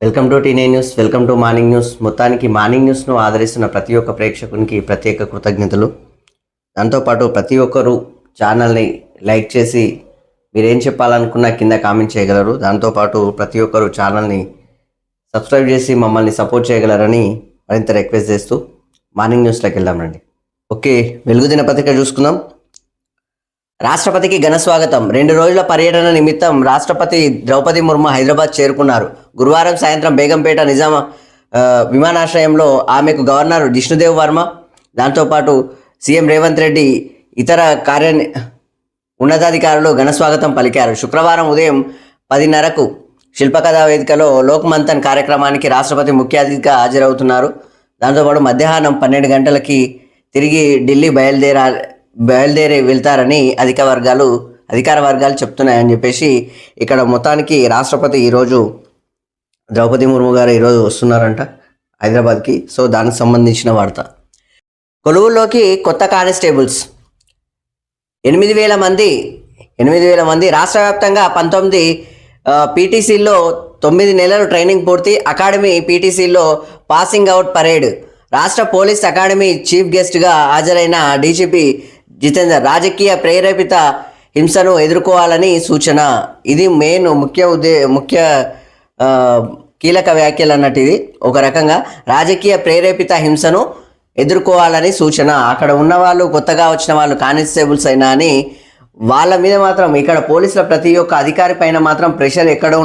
Welcome to టీ9 news. Welcome to morning news. మొత్తానికి morning న్యూస్ను ఆదరిస్తున్న ప్రతి ఒక్క ప్రేక్షకునికి ప్రత్యేక కృతజ్ఞతలు. దాంతోపాటు ప్రతి ఒక్కరూ ఛానల్ని లైక్ చేసి మీరేం చెప్పాలనుకున్నా కింద కామెంట్ చేయగలరు. దాంతోపాటు ప్రతి ఒక్కరూ ఛానల్ని సబ్స్క్రైబ్ చేసి మమ్మల్ని సపోర్ట్ చేయగలరని మరింత రిక్వెస్ట్ చేస్తూ మార్నింగ్ న్యూస్లోకి వెళ్దాం రండి. ఓకే, వెలుగు దినపత్రిక చూసుకుందాం. రాష్ట్రపతికి ఘన స్వాగతం. 2 రోజుల పర్యటన నిమిత్తం రాష్ట్రపతి ద్రౌపది ముర్ము హైదరాబాద్ చేరుకున్నారు. గురువారం సాయంత్రం బేగంపేట నిజాం విమానాశ్రయంలో ఆమెకు గవర్నర్ జిష్ణుదేవ్ వర్మ, దాంతోపాటు సీఎం రేవంత్ రెడ్డి, ఇతర ఉన్నతాధికారులు ఘన స్వాగతం పలికారు. శుక్రవారం ఉదయం 10:30కు శిల్పకళా వేదికలో లోక్ మంథన్ కార్యక్రమానికి రాష్ట్రపతి ముఖ్య అతిథిగా హాజరవుతున్నారు. దాంతోపాటు మధ్యాహ్నం 12 గంటలకి తిరిగి ఢిల్లీ బయలుదేరి వెళ్తారని అధికార వర్గాలు చెప్తున్నాయని చెప్పేసి ఇక్కడ మొత్తానికి రాష్ట్రపతి ఈరోజు ద్రౌపది ముర్ము గారు ఈరోజు వస్తున్నారంట హైదరాబాద్కి. సో దానికి సంబంధించిన వార్త. కొలువుల్లోకి కొత్త కానిస్టేబుల్స్ 8,000 మంది. రాష్ట్ర వ్యాప్తంగా 19 పీటీసీల్లో 9 నెలలు ట్రైనింగ్ పూర్తి. అకాడమీ పీటీసీల్లో పాసింగ్ అవుట్ పరేడ్. రాష్ట్ర పోలీస్ అకాడమీ చీఫ్ గెస్ట్గా హాజరైన డీజీపీ జితేందర్ రాజకీయ ప్రేరేపిత హింసను ఎదుర్కోవాలని సూచన. ఇది ముఖ్య కీలక వ్యాఖ్యలు అన్నట్టు. ఇది ఒక రకంగా రాజకీయ ప్రేరేపిత హింసను ఎదుర్కోవాలని సూచన. అక్కడ ఉన్న వాళ్ళు, కొత్తగా వచ్చిన వాళ్ళు కానిస్టేబుల్స్ అయినా అని వాళ్ళ మీద మాత్రం ఇక్కడ పోలీసుల ప్రతి ఒక్క అధికారి పైన మాత్రం ప్రెషర్ ఎక్కడి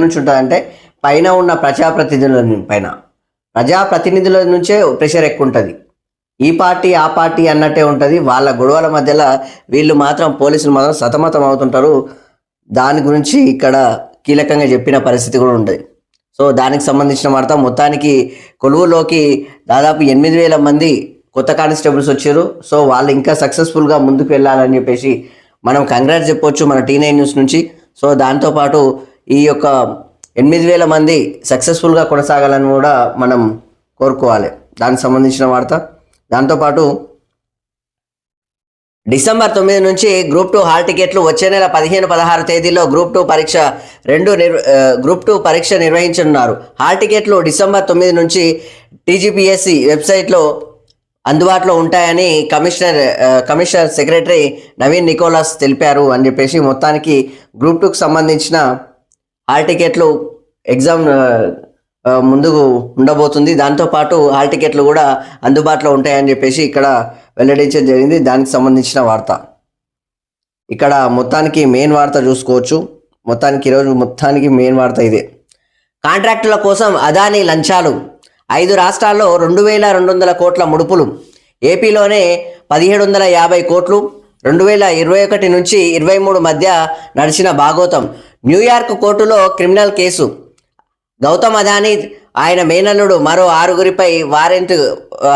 నుంచి ఉంటుందంటే పైన ఉన్న ప్రజాప్రతినిధుల నుంచే ప్రెషర్ ఎక్కువ ఉంటుంది. ఈ పార్టీ ఆ పార్టీ అన్నట్టే ఉంటుంది. వాళ్ళ గొడవల మధ్యలో వీళ్ళు మాత్రం పోలీసులు మాత్రం సతమతం అవుతుంటారు. దాని గురించి ఇక్కడ కీలకంగా చెప్పిన పరిస్థితి కూడా ఉంటుంది. సో దానికి సంబంధించిన వార్త. మొత్తానికి కొలువులోకి దాదాపు 8,000 మంది కొత్త కానిస్టేబుల్స్ వచ్చారు. సో వాళ్ళు ఇంకా సక్సెస్ఫుల్గా ముందుకు వెళ్ళాలని చెప్పేసి మనం కంగ్రాట్స్ చెప్పొచ్చు మన టీ9 న్యూస్ నుంచి. సో దాంతోపాటు ఈ యొక్క 8,000 మంది సక్సెస్ఫుల్గా కొనసాగాలని కూడా మనం కోరుకోవాలి. దానికి సంబంధించిన వార్త. దాంతోపాటు డిసెంబర్ 9 నుంచి గ్రూప్ 2 హాల్ టికెట్లు, వచ్చే నెల 15-16 తేదీల్లో గ్రూప్ 2 పరీక్ష నిర్వహించనున్నారు. హాల్ టికెట్లు డిసెంబర్ 9 నుంచి టీజీపీఎస్సీ వెబ్సైట్లో అందుబాటులో ఉంటాయని కమిషనర్ సెక్రటరీ నవీన్ నికోలస్ తెలిపారు అని చెప్పేసి మొత్తానికి గ్రూప్ 2కు సంబంధించిన హాల్ టికెట్లు ఎగ్జామ్ ముందుకు ఉండబోతుంది. దాంతోపాటు హాల్ టికెట్లు కూడా అందుబాటులో ఉంటాయని చెప్పేసి ఇక్కడ వెల్లడించడం జరిగింది. దానికి సంబంధించిన వార్త. ఇక్కడ మొత్తానికి మెయిన్ వార్త చూసుకోవచ్చు. ఈరోజు మెయిన్ వార్త ఇదే. కాంట్రాక్టుల కోసం అదానీ లంచాలు. 5 రాష్ట్రాల్లో 2,200 కోట్ల ముడుపులు. ఏపీలోనే 1,750 కోట్లు. 2021 నుంచి 23 మధ్య నడిచిన భాగోతం. న్యూయార్క్ కోర్టులో క్రిమినల్ కేసు. గౌతమ్ అదానీ, ఆయన మేనల్లుడు, మరో 6గురిపై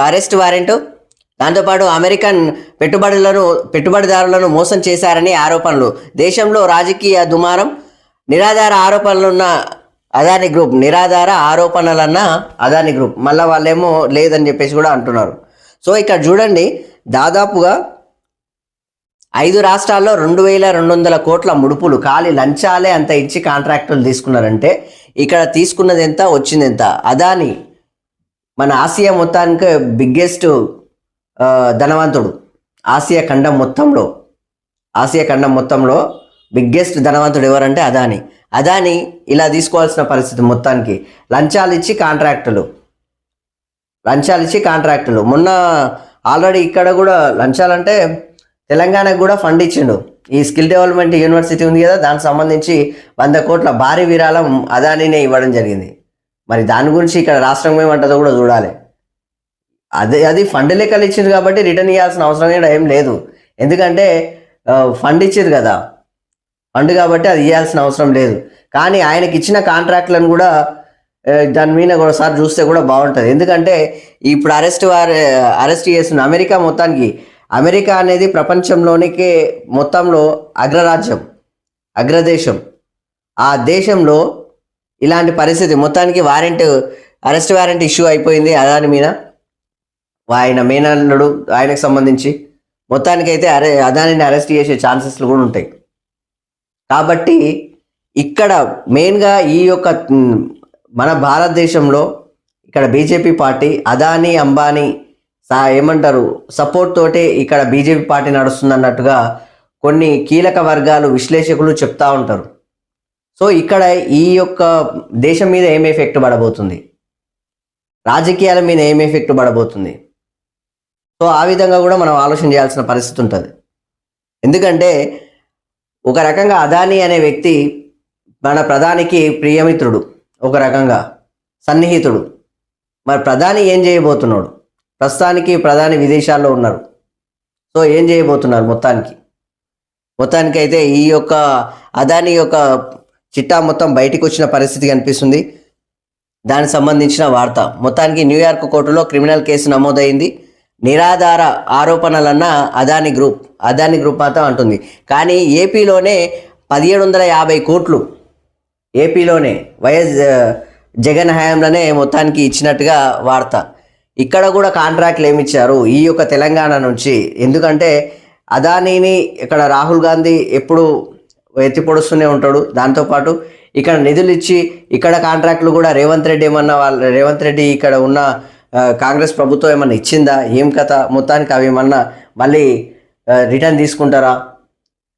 అరెస్ట్ వారెంట్. దాంతోపాటు అమెరికన్ పెట్టుబడిదారులను మోసం చేశారని ఆరోపణలు. దేశంలో రాజకీయ దుమారం. నిరాధార ఆరోపణలున్న అదానీ గ్రూప్ మళ్ళీ వాళ్ళేమో లేదని చెప్పేసి కూడా అంటున్నారు. సో ఇక్కడ చూడండి, దాదాపుగా 5 రాష్ట్రాల్లో 2,200 కోట్ల ముడుపులు. ఖాళీ లంచాలే అంత ఇచ్చి కాంట్రాక్టులు తీసుకున్నారంటే ఇక్కడ తీసుకున్నది ఎంత, వచ్చింది ఎంత? అదానీ మన ఆసియా మొత్తానికి బిగ్గెస్ట్ ధనవంతుడు. ఆసియా ఖండం మొత్తంలో బిగ్గెస్ట్ ధనవంతుడు ఎవరంటే అదానీ ఇలా తీసుకోవాల్సిన పరిస్థితి. మొత్తానికి లంచాలు ఇచ్చి కాంట్రాక్టులు. మొన్న ఆల్రెడీ ఇక్కడ కూడా లంచాలంటే తెలంగాణకు కూడా ఫండ్ ఇచ్చిండు. ఈ స్కిల్ డెవలప్మెంట్ యూనివర్సిటీ ఉంది కదా, దానికి సంబంధించి 100 కోట్ల భారీ విరాళం అదానీనే ఇవ్వడం జరిగింది. మరి దాని గురించి ఇక్కడ రాష్ట్రం ఏమంటుందో కూడా చూడాలి. అది ఫండ్ లెక్కలు ఇచ్చింది కాబట్టి రిటర్న్ ఇవ్వాల్సిన అవసరం కూడా ఏం లేదు. ఎందుకంటే ఫండ్ ఇచ్చారు కదా, ఫండ్ కాబట్టి అది ఇవ్వాల్సిన అవసరం లేదు. కానీ ఆయనకి ఇచ్చిన కాంట్రాక్ట్లను కూడా దాని మీద ఒకసారి చూస్తే కూడా బాగుంటుంది. ఎందుకంటే ఇప్పుడు అరెస్ట్ చేస్తున్న అమెరికా అనేది ప్రపంచంలోనికి మొత్తంలో అగ్రదేశం. ఆ దేశంలో ఇలాంటి పరిస్థితి మొత్తానికి అరెస్ట్ వారెంట్ ఇష్యూ అయిపోయింది అదాని మీద. ఆయన మేనల్లుడు, ఆయనకు సంబంధించి మొత్తానికైతే అదానిని అరెస్ట్ చేసే ఛాన్సెస్లు కూడా ఉంటాయి. కాబట్టి ఇక్కడ మెయిన్గా ఈ యొక్క మన భారతదేశంలో ఇక్కడ బీజేపీ పార్టీ అదానీ అంబానీ ఏమంటారు సపోర్ట్ తోటే ఇక్కడ బీజేపీ పార్టీ నడుస్తుంది అన్నట్టుగా కొన్ని కీలక వర్గాలు విశ్లేషకులు చెప్తా ఉంటారు. సో ఇక్కడ ఈ యొక్క దేశం మీద ఏం ఎఫెక్ట్ పడబోతుంది, రాజకీయాల మీద ఏం ఎఫెక్ట్ పడబోతుంది, సో ఆ విధంగా కూడా మనం ఆలోచన చేయాల్సిన పరిస్థితి ఉంటుంది. ఎందుకంటే ఒక రకంగా అదానీ అనే వ్యక్తి మన ప్రధానికి ప్రియమిత్రుడు, ఒక రకంగా సన్నిహితుడు. మరి ప్రధాని ఏం చేయబోతున్నాడు? ప్రస్తుతానికి ప్రధాని విదేశాల్లో ఉన్నారు. సో ఏం చేయబోతున్నారు? మొత్తానికి అయితే ఈ యొక్క అదానీ యొక్క చిట్టా మొత్తం బయటికి వచ్చిన పరిస్థితి కనిపిస్తుంది. దానికి సంబంధించిన వార్త మొత్తానికి న్యూయార్క్ కోర్టులో క్రిమినల్ కేసు నమోదైంది. నిరాధార ఆరోపణలన్న అదానీ గ్రూప్ మాత్రం అంటుంది. కానీ ఏపీలోనే 1750 కోట్లు ఏపీలోనే వైఎస్ జగన్ హయాంలోనే మొత్తానికి ఇచ్చినట్టుగా వార్త. ఇక్కడ కూడా కాంట్రాక్ట్లు ఏమిచ్చారు ఈ యొక్క తెలంగాణ నుంచి? ఎందుకంటే అదానీని ఇక్కడ రాహుల్ గాంధీ ఎప్పుడు ఎత్తి పొడుస్తూనే ఉంటాడు. దాంతోపాటు ఇక్కడ నిధులు ఇచ్చి ఇక్కడ కాంట్రాక్ట్లు కూడా రేవంత్ రెడ్డి ఇక్కడ ఉన్న కాంగ్రెస్ ప్రభుత్వం ఏమన్నా ఇచ్చిందా? ఏం కథ? మొత్తానికి అవి ఏమన్నా మళ్ళీ రిటర్న్ తీసుకుంటారా,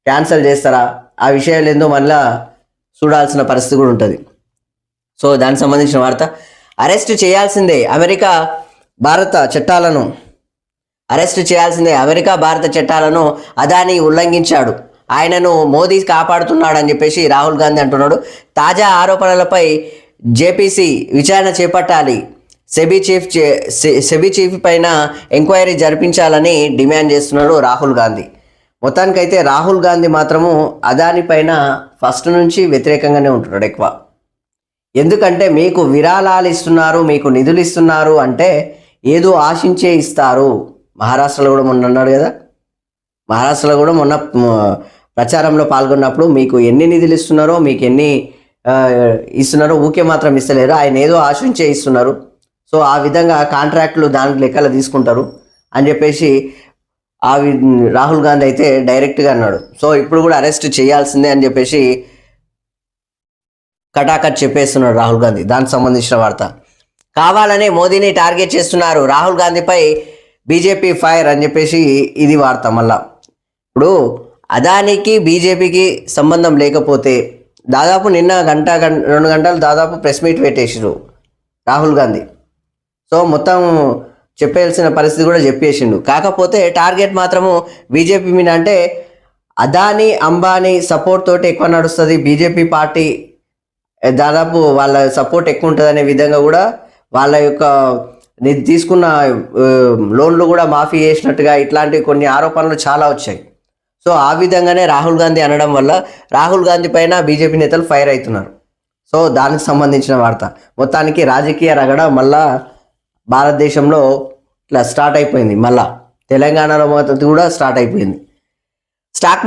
క్యాన్సిల్ చేస్తారా? ఆ విషయాలు ఏందో మళ్ళా చూడాల్సిన పరిస్థితి కూడా ఉంటుంది. సో దానికి సంబంధించిన వార్త. అరెస్ట్ చేయాల్సిందే అమెరికా భారత చట్టాలను అదానీ ఉల్లంఘించాడు. ఆయనను మోదీ కాపాడుతున్నాడని చెప్పేసి రాహుల్ గాంధీ అంటున్నాడు. తాజా ఆరోపణలపై జేపీసీ విచారణ చేపట్టాలి. సెబీ చీఫ్ పైన ఎంక్వైరీ జరిపించాలని డిమాండ్ చేస్తున్నాడు రాహుల్ గాంధీ. మొత్తానికైతే రాహుల్ గాంధీ మాత్రము అదానీ పైన ఫస్ట్ నుంచి వ్యతిరేకంగానే ఉంటున్నాడు ఎక్కువ. ఎందుకంటే మీకు విరాళాలు ఇస్తున్నారు, మీకు నిధులు ఇస్తున్నారు అంటే ఏదో ఆశించే ఇస్తారు. మహారాష్ట్రలో కూడా మొన్న అన్నాడు కదా, మహారాష్ట్రలో కూడా మొన్న ప్రచారంలో పాల్గొన్నప్పుడు మీకు ఎన్ని నిధులు ఇస్తున్నారో, మీకు ఎన్ని ఇస్తున్నారో ఊకే మాత్రం ఇస్తలేరు, ఆయన ఏదో ఆశించే ఇస్తున్నారు. సో ఆ విధంగా కాంట్రాక్టులు దానికి లెక్కలు తీసుకుంటారు అని చెప్పేసి రాహుల్ గాంధీ అయితే డైరెక్ట్గా అన్నాడు. సో ఇప్పుడు కూడా అరెస్ట్ చేయాల్సిందే అని చెప్పేసి కటాకట్ చెప్పేస్తున్నాడు రాహుల్ గాంధీ. దానికి సంబంధించిన వార్త. కావాలనే మోదీని టార్గెట్ చేస్తున్నారు, రాహుల్ గాంధీపై బీజేపీ ఫైర్ అని చెప్పేసి ఇది వార్త. మళ్ళా ఇప్పుడు అదానికి బీజేపీకి సంబంధం లేకపోతే దాదాపు నిన్న 2 గంటలు దాదాపు ప్రెస్ మీట్ పెట్టేసారు రాహుల్ గాంధీ. సో మొత్తం చెప్పేయాల్సిన పరిస్థితి కూడా చెప్పేసిండు. కాకపోతే టార్గెట్ మాత్రము బీజేపీ మీద. అంటే అదానీ అంబానీ సపోర్ట్ తోటి ఎక్కువ నడుస్తుంది బీజేపీ పార్టీ, దాదాపు వాళ్ళ సపోర్ట్ ఎక్కువ ఉంటుంది అనే విధంగా కూడా వాళ్ళ యొక్క తీసుకున్న లోన్లు కూడా మాఫీ చేసినట్టుగా ఇట్లాంటి కొన్ని ఆరోపణలు చాలా వచ్చాయి. సో ఆ విధంగానే రాహుల్ గాంధీ అనడం వల్ల రాహుల్ గాంధీ పైన బీజేపీ నేతలు ఫైర్ అవుతున్నారు. సో దానికి సంబంధించిన వార్త. మొత్తానికి రాజకీయ రగడ మళ్ళా భారతదేశంలో ఇట్లా స్టార్ట్ అయిపోయింది. మళ్ళా తెలంగాణలో కూడా స్టార్ట్ అయిపోయింది. Stock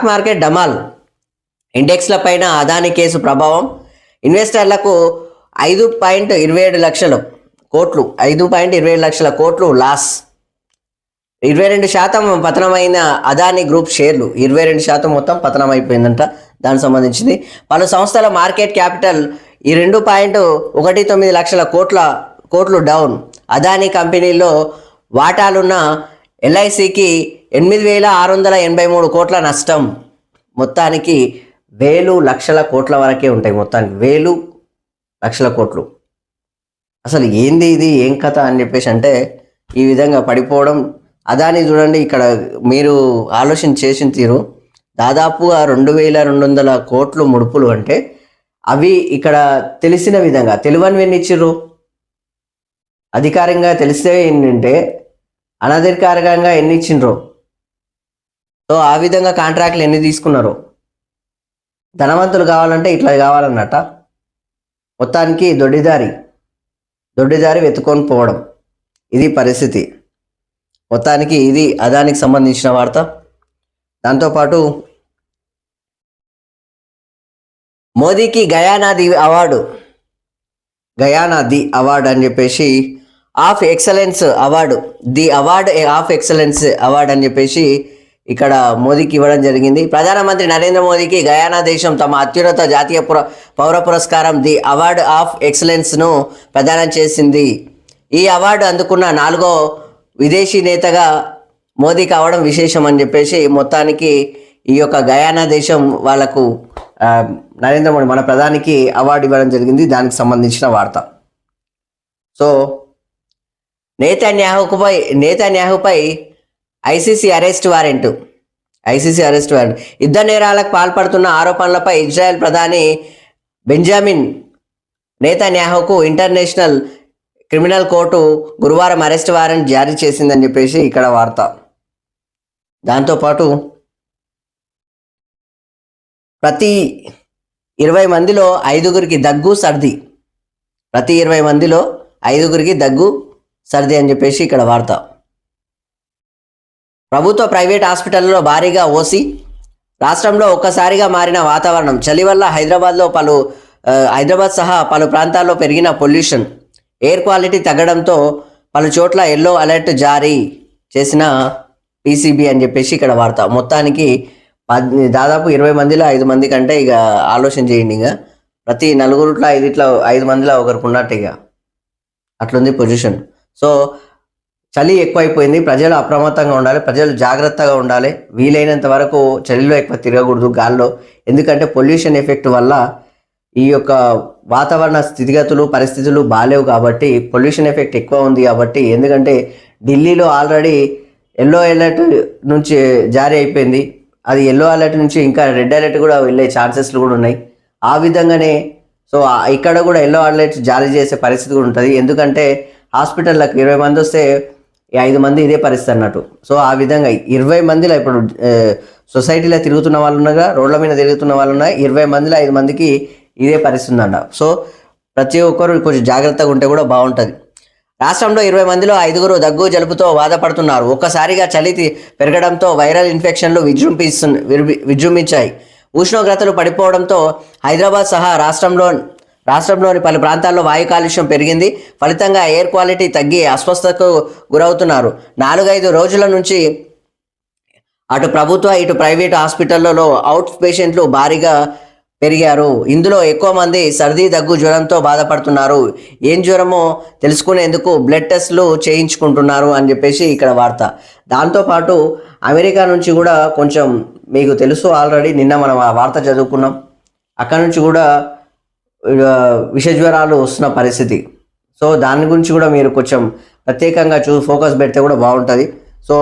market డమాల్. ఇండెక్స్ల పైన అదానీ కేసు ప్రభావం. ఇన్వెస్టర్లకు 5.27 లక్షల కోట్లు లాస్. 22% పతనమైన అదానీ గ్రూప్ షేర్లు 22% మొత్తం పతనం అయిపోయిందంట. దానికి సంబంధించింది పలు సంస్థల మార్కెట్ క్యాపిటల్ 2.19 లక్షల కోట్లు డౌన్. అదానీ కంపెనీలో వాటాలున్న ఎల్ఐసికి 8,683 కోట్ల నష్టం. మొత్తానికి 1,000 లక్షల కోట్ల వరకే ఉంటాయి. మొత్తానికి 1,000 లక్షల కోట్లు. అసలు ఏంది ఇది, ఏం కథ అని చెప్పేసి అంటే ఈ విధంగా పడిపోవడం. అదానీ చూడండి, ఇక్కడ మీరు ఆలోచన చేసిన తీరు దాదాపుగా 2,200 కోట్లు ముడుపులు అంటే అవి ఇక్కడ తెలిసిన విధంగా తెలియనివి ఎన్ని ఇచ్చిర్రు? అధికారికంగా తెలిస్తే ఏంటంటే అనధికారికంగా ఎన్ని ఇచ్చిండ్రు? సో ఆ విధంగా కాంట్రాక్ట్లు ఎన్ని తీసుకున్నారు? ధనవంతులు కావాలంటే ఇట్లా కావాలన్నట. మొత్తానికి దొడ్డిదారి వెతుకొని పోవడం, ఇది పరిస్థితి. మొత్తానికి ఇది అదానికి సంబంధించిన వార్త. దాంతోపాటు మోదీకి గయానా ది అవార్డు అని చెప్పేసి of excellence award, the award of excellence award అని చెప్పేసి ఇక్కడ మోదీకి ఇవ్వడం జరిగింది. ప్రధానమంత్రి నరేంద్ర మోదీకి గయానా దేశం తమ అత్యున్నత జాతీయ పౌర పురస్కారం ది అవార్డ్ ఆఫ్ ఎక్సలెన్స్ను ప్రదానం చేసింది. ఈ అవార్డు అందుకున్న 4వ విదేశీ నేతగా మోదీ కావడం విశేషం అని చెప్పేసి మొత్తానికి ఈ యొక్క గయానా దేశం వాళ్ళకు నరేంద్ర మోడీ మన ప్రధానికి అవార్డు ఇవ్వడం జరిగింది. దానికి సంబంధించిన వార్త. సో నేతన్యాహుపై ఐసీసీ అరెస్ట్ వారెంట్. యుద్ధ నేరాలకు పాల్పడుతున్న ఆరోపణలపై ఇజ్రాయెల్ ప్రధాని బెంజామిన్ నేతన్యాహుకు ఇంటర్నేషనల్ క్రిమినల్ కోర్టు గురువారం అరెస్ట్ వారెంట్ జారీ చేసిందని చెప్పేసి ఇక్కడ వార్త. దాంతోపాటు ప్రతి 20 మందిలో 5గురికి దగ్గు సర్ది. ప్రతి 20 మందిలో 5గురికి దగ్గు సర్ది అని చెప్పేసి ఇక్కడ వార్త. ప్రభుత్వ ప్రైవేట్ హాస్పిటల్లో భారీగా ఓసి. రాష్ట్రంలో ఒక్కసారిగా మారిన వాతావరణం. చలి వల్ల హైదరాబాద్ సహా పలు ప్రాంతాల్లో పెరిగిన పొల్యూషన్. ఎయిర్ క్వాలిటీ తగ్గడంతో పలు చోట్ల ఎల్లో అలర్ట్ జారీ చేసిన పీసీబీ అని చెప్పేసి ఇక్కడ వార్త. మొత్తానికి దాదాపు 20 మందిలో 5 మంది కంటే ఇక ఆలోచన చేయండి. ఇక ప్రతి 4 5 మందిలో ఒకరికి ఉన్నట్టు ఇక అట్లుంది పొజిషన్. సో చలి ఎక్కువైపోయింది. ప్రజలు అప్రమత్తంగా ఉండాలి, ప్రజలు జాగ్రత్తగా ఉండాలి. వీలైనంత వరకు చలిలో ఎక్కువ తిరగకూడదు గాల్లో. ఎందుకంటే పొల్యూషన్ ఎఫెక్ట్ వల్ల ఈ యొక్క వాతావరణ స్థితిగతులు పరిస్థితులు బాగాలేవు కాబట్టి పొల్యూషన్ ఎఫెక్ట్ ఎక్కువ ఉంది కాబట్టి. ఎందుకంటే ఢిల్లీలో ఆల్రెడీ ఎల్లో అలర్ట్ నుంచి జారీ అయిపోయింది. అది ఎల్లో అలర్ట్ నుంచి ఇంకా రెడ్ అలర్ట్ కూడా వెళ్ళే ఛాన్సెస్లు కూడా ఉన్నాయి. ఆ విధంగానే సో ఇక్కడ కూడా ఎల్లో అలర్ట్ జారీ చేసే పరిస్థితి కూడా ఉంటుంది. ఎందుకంటే హాస్పిటల్లకు 20 మంది వస్తే 5 మంది ఇదే పరిస్థితి అన్నట్టు. సో ఆ విధంగా 20 మందిలో ఇప్పుడు సొసైటీలో తిరుగుతున్న వాళ్ళు ఉన్నాగా, రోడ్ల మీద తిరుగుతున్న వాళ్ళు ఉన్నాయి. 20 మందిలో 5 మందికి ఇదే పరిస్థితి ఉందంట. సో ప్రతి ఒక్కరు కొంచెం జాగ్రత్తగా ఉంటే కూడా బాగుంటుంది. రాష్ట్రంలో 20 మందిలో 5గురు దగ్గు జలుబుతో బాధపడుతున్నారు. ఒక్కసారిగా చలి పెరగడంతో వైరల్ ఇన్ఫెక్షన్లు విజృంభించాయి. ఉష్ణోగ్రతలు పడిపోవడంతో హైదరాబాద్ సహా రాష్ట్రంలోని పలు ప్రాంతాల్లో వాయు కాలుష్యం పెరిగింది. ఫలితంగా ఎయిర్ క్వాలిటీ తగ్గి అస్వస్థతకు గురవుతున్నారు. 4-5 రోజుల నుంచి అటు ప్రభుత్వ ఇటు ప్రైవేటు హాస్పిటళ్లలో అవుట్ పేషెంట్లు భారీగా పెరిగారు. ఇందులో ఎక్కువ మంది సర్ది దగ్గు జ్వరంతో బాధపడుతున్నారు. ఏం జ్వరమో తెలుసుకునేందుకు బ్లడ్ టెస్ట్లు చేయించుకుంటున్నారు అని చెప్పేసి ఇక్కడ వార్త. దాంతోపాటు అమెరికా నుంచి కూడా కొంచెం మీకు తెలుసు ఆల్రెడీ, నిన్న మనం ఆ వార్త చదువుకున్నాం. అక్కడ నుంచి కూడా విష జ్వరాలు వస్తున్న పరిస్థితి. సో దాని గురించి కూడా మీరు కొంచెం ప్రత్యేకంగా ఫోకస్ పెడితే కూడా బాగుంటుంది. సో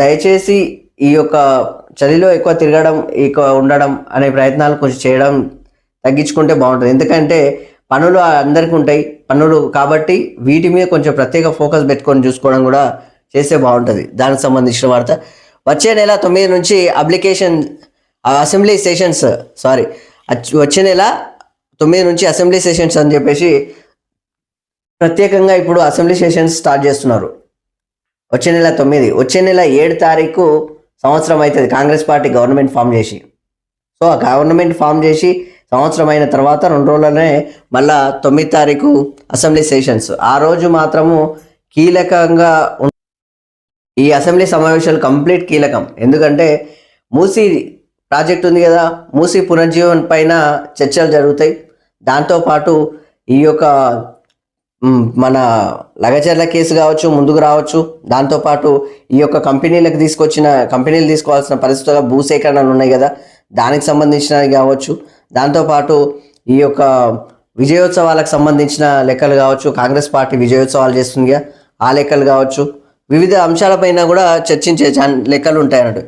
దయచేసి ఈ యొక్క చలిలో ఎక్కువ తిరగడం, ఎక్కువ ఉండడం అనే ప్రయత్నాలు కొంచెం చేయడం తగ్గించుకుంటే బాగుంటుంది. ఎందుకంటే పనులు అందరికీ ఉంటాయి పనులు కాబట్టి వీటి మీద కొంచెం ప్రత్యేక ఫోకస్ పెట్టుకొని చూసుకోవడం కూడా చేస్తే బాగుంటుంది. దానికి సంబంధించిన వార్త. వచ్చే నెల 9 నుంచి వచ్చే నెల 9 నుంచి అసెంబ్లీ సెషన్స్ అని చెప్పేసి ప్రత్యేకంగా ఇప్పుడు అసెంబ్లీ సెషన్స్ స్టార్ట్ చేస్తున్నారు. వచ్చే నెల 9, వచ్చే నెల 7 తారీఖు సంవత్సరం అవుతుంది కాంగ్రెస్ పార్టీ గవర్నమెంట్ ఫామ్ చేసి. సో ఆ గవర్నమెంట్ ఫామ్ చేసి సంవత్సరం అయిన తర్వాత 2 రోజులనే మళ్ళా 9 తారీఖు అసెంబ్లీ సెషన్స్. ఆ రోజు మాత్రము కీలకంగా ఈ అసెంబ్లీ సమావేశాలు కంప్లీట్ కీలకం. ఎందుకంటే మూసీ ప్రాజెక్ట్ ఉంది కదా, మూసీ పునర్జీవన్ పైన చర్చలు జరుగుతాయి. దాంతోపాటు ఈ యొక్క మన లగచర్ల కేసు కావచ్చు ముందుకు రావచ్చు. దాంతోపాటు ఈ యొక్క కంపెనీలు తీసుకోవాల్సిన పరిస్థితుల్లో భూసేకరణలు ఉన్నాయి కదా, దానికి సంబంధించినవి కావచ్చు. దాంతోపాటు ఈ యొక్క విజయోత్సవాలకు సంబంధించిన లెక్కలు కావచ్చు, కాంగ్రెస్ పార్టీ విజయోత్సవాలు చేస్తుంది కదా ఆ లెక్కలు కావచ్చు. వివిధ అంశాలపైన కూడా చర్చించే లెక్కలు ఉంటాయి అన్నట్టు.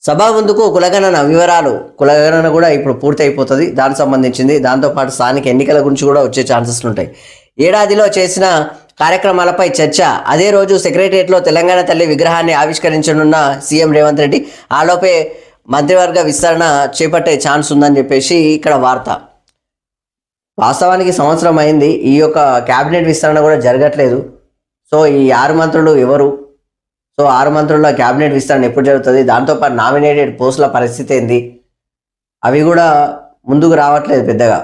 సభ ముందుకు కులగణన కూడా ఇప్పుడు పూర్తి అయిపోతుంది, దానికి సంబంధించింది. దాంతోపాటు స్థానిక ఎన్నికల గురించి కూడా వచ్చే ఛాన్సెస్లు ఉంటాయి. ఏడాదిలో చేసిన కార్యక్రమాలపై చర్చ. అదే రోజు సెక్రటరియట్లో తెలంగాణ తల్లి విగ్రహాన్ని ఆవిష్కరించనున్న సీఎం రేవంత్ రెడ్డి. ఆలోపే మంత్రివర్గ విస్తరణ చేపట్టే ఛాన్స్ ఉందని చెప్పేసి ఇక్కడ వార్త. వాస్తవానికి సంవత్సరం అయింది, ఈ యొక్క క్యాబినెట్ విస్తరణ కూడా జరగట్లేదు. సో ఈ 6 మంత్రులు ఎవరు? సో 6 మంత్రుల క్యాబినెట్ విస్తరణ ఎప్పుడు జరుగుతుంది? దాంతోపాటు నామినేటెడ్ పోస్టుల పరిస్థితి ఏంది? అవి కూడా ముందుకు రావట్లేదు పెద్దగా.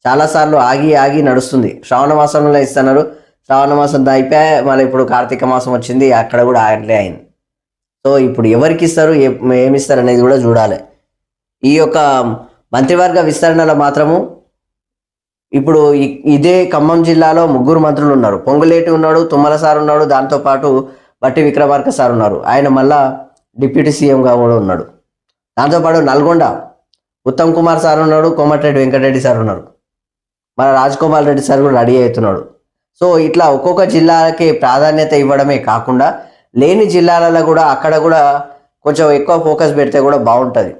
చాలాసార్లు ఆగి నడుస్తుంది. శ్రావణ మాసంలో ఇస్తున్నారు, శ్రావణ మాసం అయిపోయా, మళ్ళీ ఇప్పుడు కార్తీక మాసం వచ్చింది, అక్కడ కూడా అయింది. సో ఇప్పుడు ఎవరికి ఇస్తారు, ఏమిస్తారు అనేది కూడా చూడాలి. ఈ యొక్క మంత్రివర్గ విస్తరణలో మాత్రము ఇప్పుడు ఇదే ఖమ్మం జిల్లాలో 3 మంత్రులు ఉన్నారు. పొంగులేటి ఉన్నాడు, తుమ్మల సార్ ఉన్నాడు, దాంతోపాటు బట్టి విక్రమార్క సార్ ఉన్నారు. ఆయన మళ్ళా డిప్యూటీ సీఎంగా కూడా ఉన్నాడు. దాంతోపాటు నల్గొండ ఉత్తమ్ కుమార్ సార్ ఉన్నాడు, కోమటిరెడ్డి వెంకటరెడ్డి సార్ ఉన్నారు, మన రాజ్ కుమార్ రెడ్డి సార్ కూడా రెడీ అవుతున్నాడు. సో ఇట్లా ఒక్కొక్క జిల్లాలకి ప్రాధాన్యత ఇవ్వడమే కాకుండా లేని జిల్లాలలో కూడా అక్కడ కూడా కొంచెం ఎక్కువ ఫోకస్ పెడితే కూడా బాగుంటుంది.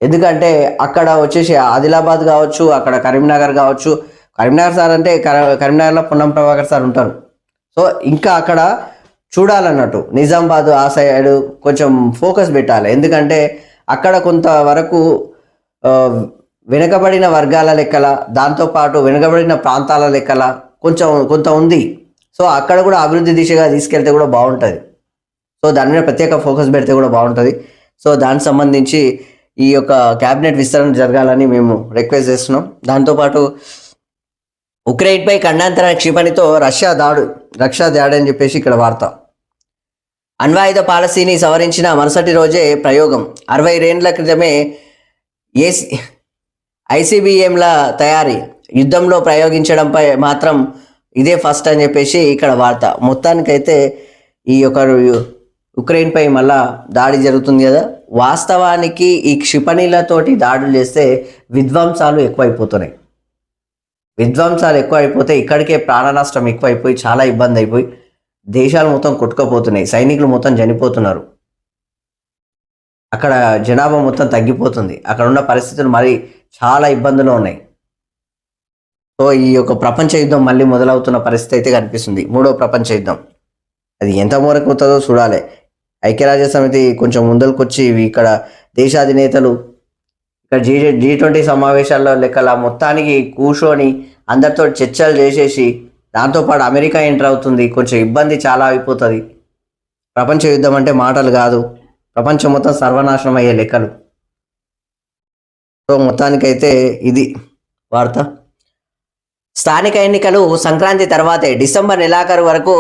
ఎందుకంటే అక్కడ వచ్చేసి ఆదిలాబాద్ కావచ్చు, అక్కడ కరీంనగర్ కావచ్చు. కరీంనగర్ సార్ అంటే కరీంనగర్లో పొన్నం ప్రభాకర్ సార్ ఉంటారు. సో ఇంకా అక్కడ చూడాలన్నట్టు నిజామాబాద్ ఆ సైడ్ కొంచెం ఫోకస్ పెట్టాలి. ఎందుకంటే అక్కడ కొంతవరకు వెనుకబడిన వర్గాల లెక్కల, దాంతోపాటు వెనుకబడిన ప్రాంతాల లెక్కల కొంత ఉంది. సో అక్కడ కూడా అభివృద్ధి దిశగా తీసుకెళ్తే కూడా బాగుంటుంది. సో దాని మీద ప్రత్యేక ఫోకస్ పెడితే కూడా బాగుంటుంది. సో దానికి సంబంధించి ఈ యొక్క క్యాబినెట్ విస్తరణ జరగాలని మేము రిక్వెస్ట్ చేస్తున్నాం. దాంతోపాటు ఉక్రెయిన్పై ఖండాంతర క్షిపణితో రష్యా దాడి అని చెప్పేసి ఇక్కడ వార్త. అణ్వాయుధ పాలసీని సవరించిన మరుసటి రోజే ప్రయోగం. 60 ఏళ్ల క్రితమే ఐసీబీఎంల తయారీ యుద్ధంలో ప్రయోగించడంపై మాత్రం ఇదే ఫస్ట్ అని చెప్పేసి ఇక్కడ వార్త. మొత్తానికైతే ఈ యొక్క ఉక్రెయిన్పై మళ్ళా దాడి జరుగుతుంది కదా. వాస్తవానికి ఈ క్షిపణిలతోటి దాడులు చేస్తే విధ్వంసాలు ఎక్కువైపోతున్నాయి. విధ్వంసాలు ఎక్కువైపోతే ఇక్కడికే ప్రాణ నష్టం ఎక్కువైపోయి చాలా ఇబ్బంది అయిపోయి దేశాలు మొత్తం కొట్టుకుపోతున్నాయి. సైనికులు మొత్తం చనిపోతున్నారు. అక్కడ జనాభా మొత్తం తగ్గిపోతుంది. అక్కడ ఉన్న పరిస్థితులు మరి చాలా ఇబ్బందులు ఉన్నాయి. సో ఈ యొక్క ప్రపంచ యుద్ధం మళ్ళీ మొదలవుతున్న పరిస్థితి అయితే కనిపిస్తుంది. 3వ ప్రపంచ యుద్ధం అది ఎంత మేరకు అవుతుందో చూడాలి. ఐక్యరాజ్య సమితి కొంచెం ముందరికి వచ్చి ఇక్కడ దేశాధినేతలు ఇక్కడ G20 సమావేశాల్లో లెక్కల మొత్తానికి కూర్చొని అందరితో చర్చలు చేసేసి దాంతోపాటు అమెరికా ఎంటర్ అవుతుంది. కొంచెం ఇబ్బంది చాలా అయిపోతుంది. ప్రపంచ యుద్ధం అంటే మాటలు కాదు, ప్రపంచం మొత్తం సర్వనాశనం అయ్యే లెక్కలు. సో మొత్తానికైతే ఇది వార్త. స్థానిక ఎన్నికలు సంక్రాంతి తర్వాతే డిసెంబర్ నెలాఖరు వరకు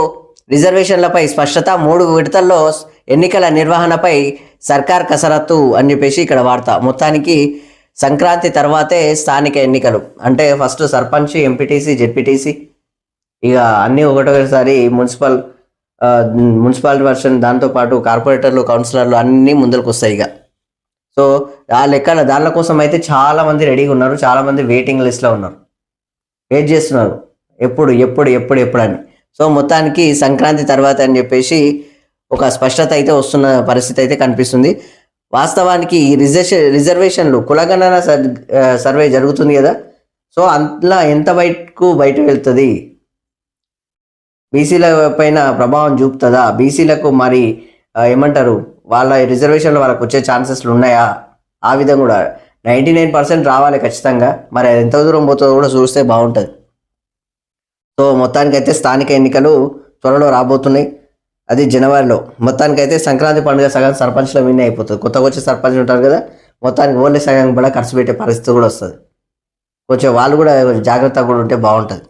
రిజర్వేషన్లపై స్పష్టత. 3 విడతల్లో ఎన్నికల నిర్వహణపై సర్కార్ కసరత్తు అని చెప్పేసి ఇక్కడ వార్త. మొత్తానికి సంక్రాంతి తర్వాతే స్థానిక ఎన్నికలు అంటే ఫస్ట్ సర్పంచ్, ఎంపీటీసీ, జెడ్పీటీసీ, ఇక అన్నీ ఒకటోసారి మున్సిపాలిటీ వర్షన్, దాంతోపాటు కార్పొరేటర్లు, కౌన్సిలర్లు అన్నీ ముందరకు వస్తాయి ఇక. సో ఆ లెక్కన దానిల కోసం అయితే చాలామంది రెడీగా ఉన్నారు. చాలామంది వెయిటింగ్ లిస్ట్లో ఉన్నారు, వెయిట్ చేస్తున్నారు ఎప్పుడు అని. సో మొత్తానికి సంక్రాంతి తర్వాత అని చెప్పేసి ఒక స్పష్టత అయితే వస్తున్న పరిస్థితి అయితే కనిపిస్తుంది. వాస్తవానికి ఈ రిజర్వేషన్లు కులగణన సర్వే జరుగుతుంది కదా. సో అందులో ఎంత బయట వెళ్తుంది, బీసీల పైన ప్రభావం చూపుతుందా, బీసీలకు మరి ఏమంటారు వాళ్ళ రిజర్వేషన్లు వాళ్ళకు వచ్చే ఛాన్సెస్లు ఉన్నాయా, ఆ విధంగా కూడా 99% రావాలి ఖచ్చితంగా. మరి అది ఎంత దూరం పోతుందో కూడా చూస్తే బాగుంటుంది. సో మొత్తానికైతే స్థానిక ఎన్నికలు త్వరలో రాబోతున్నాయి, అది జనవరిలో. మొత్తానికైతే సంక్రాంతి పండుగ సగం సర్పంచ్ల మీదే అయిపోతుంది. కొత్తగా వచ్చే సర్పంచ్ ఉంటారు కదా, మొత్తానికి ఓన్లీ సగం కూడా ఖర్చు పెట్టే పరిస్థితి కూడా వస్తుంది. కొంచెం వాళ్ళు కూడా జాగ్రత్తగా కూడా ఉంటే బాగుంటుంది.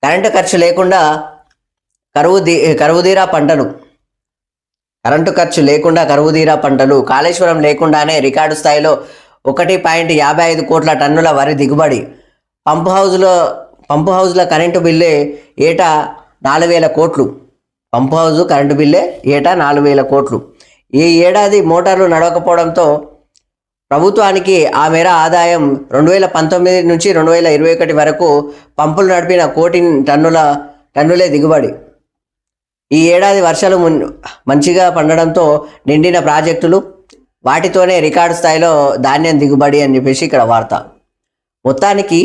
కరెంటు ఖర్చు లేకుండా కరువుదీరా పంటలు, కరెంటు ఖర్చు లేకుండా కరువుదీరా పంటలు. కాళేశ్వరం లేకుండానే రికార్డు స్థాయిలో 1.55 కోట్ల టన్నుల వరి దిగుబడి. పంపు హౌజ్ల కరెంటు బిల్లే ఏటా 4,000 కోట్లు. పంపు హౌజ్ కరెంటు బిల్లే ఏటా 4,000 కోట్లు. ఈ ఏడాది మోటార్లు నడవకపోవడంతో ప్రభుత్వానికి ఆ మేర ఆదాయం 2019 నుంచి 2021 వరకు పంపులు నడిపిన 1 కోటి టన్నులే దిగుబడి. ఈ ఏడాది వర్షాలు మంచిగా పండడంతో నిండిన ప్రాజెక్టులు, వాటితోనే రికార్డు స్థాయిలో ధాన్యం దిగుబడి అని చెప్పేసి ఇక్కడ వార్త. మొత్తానికి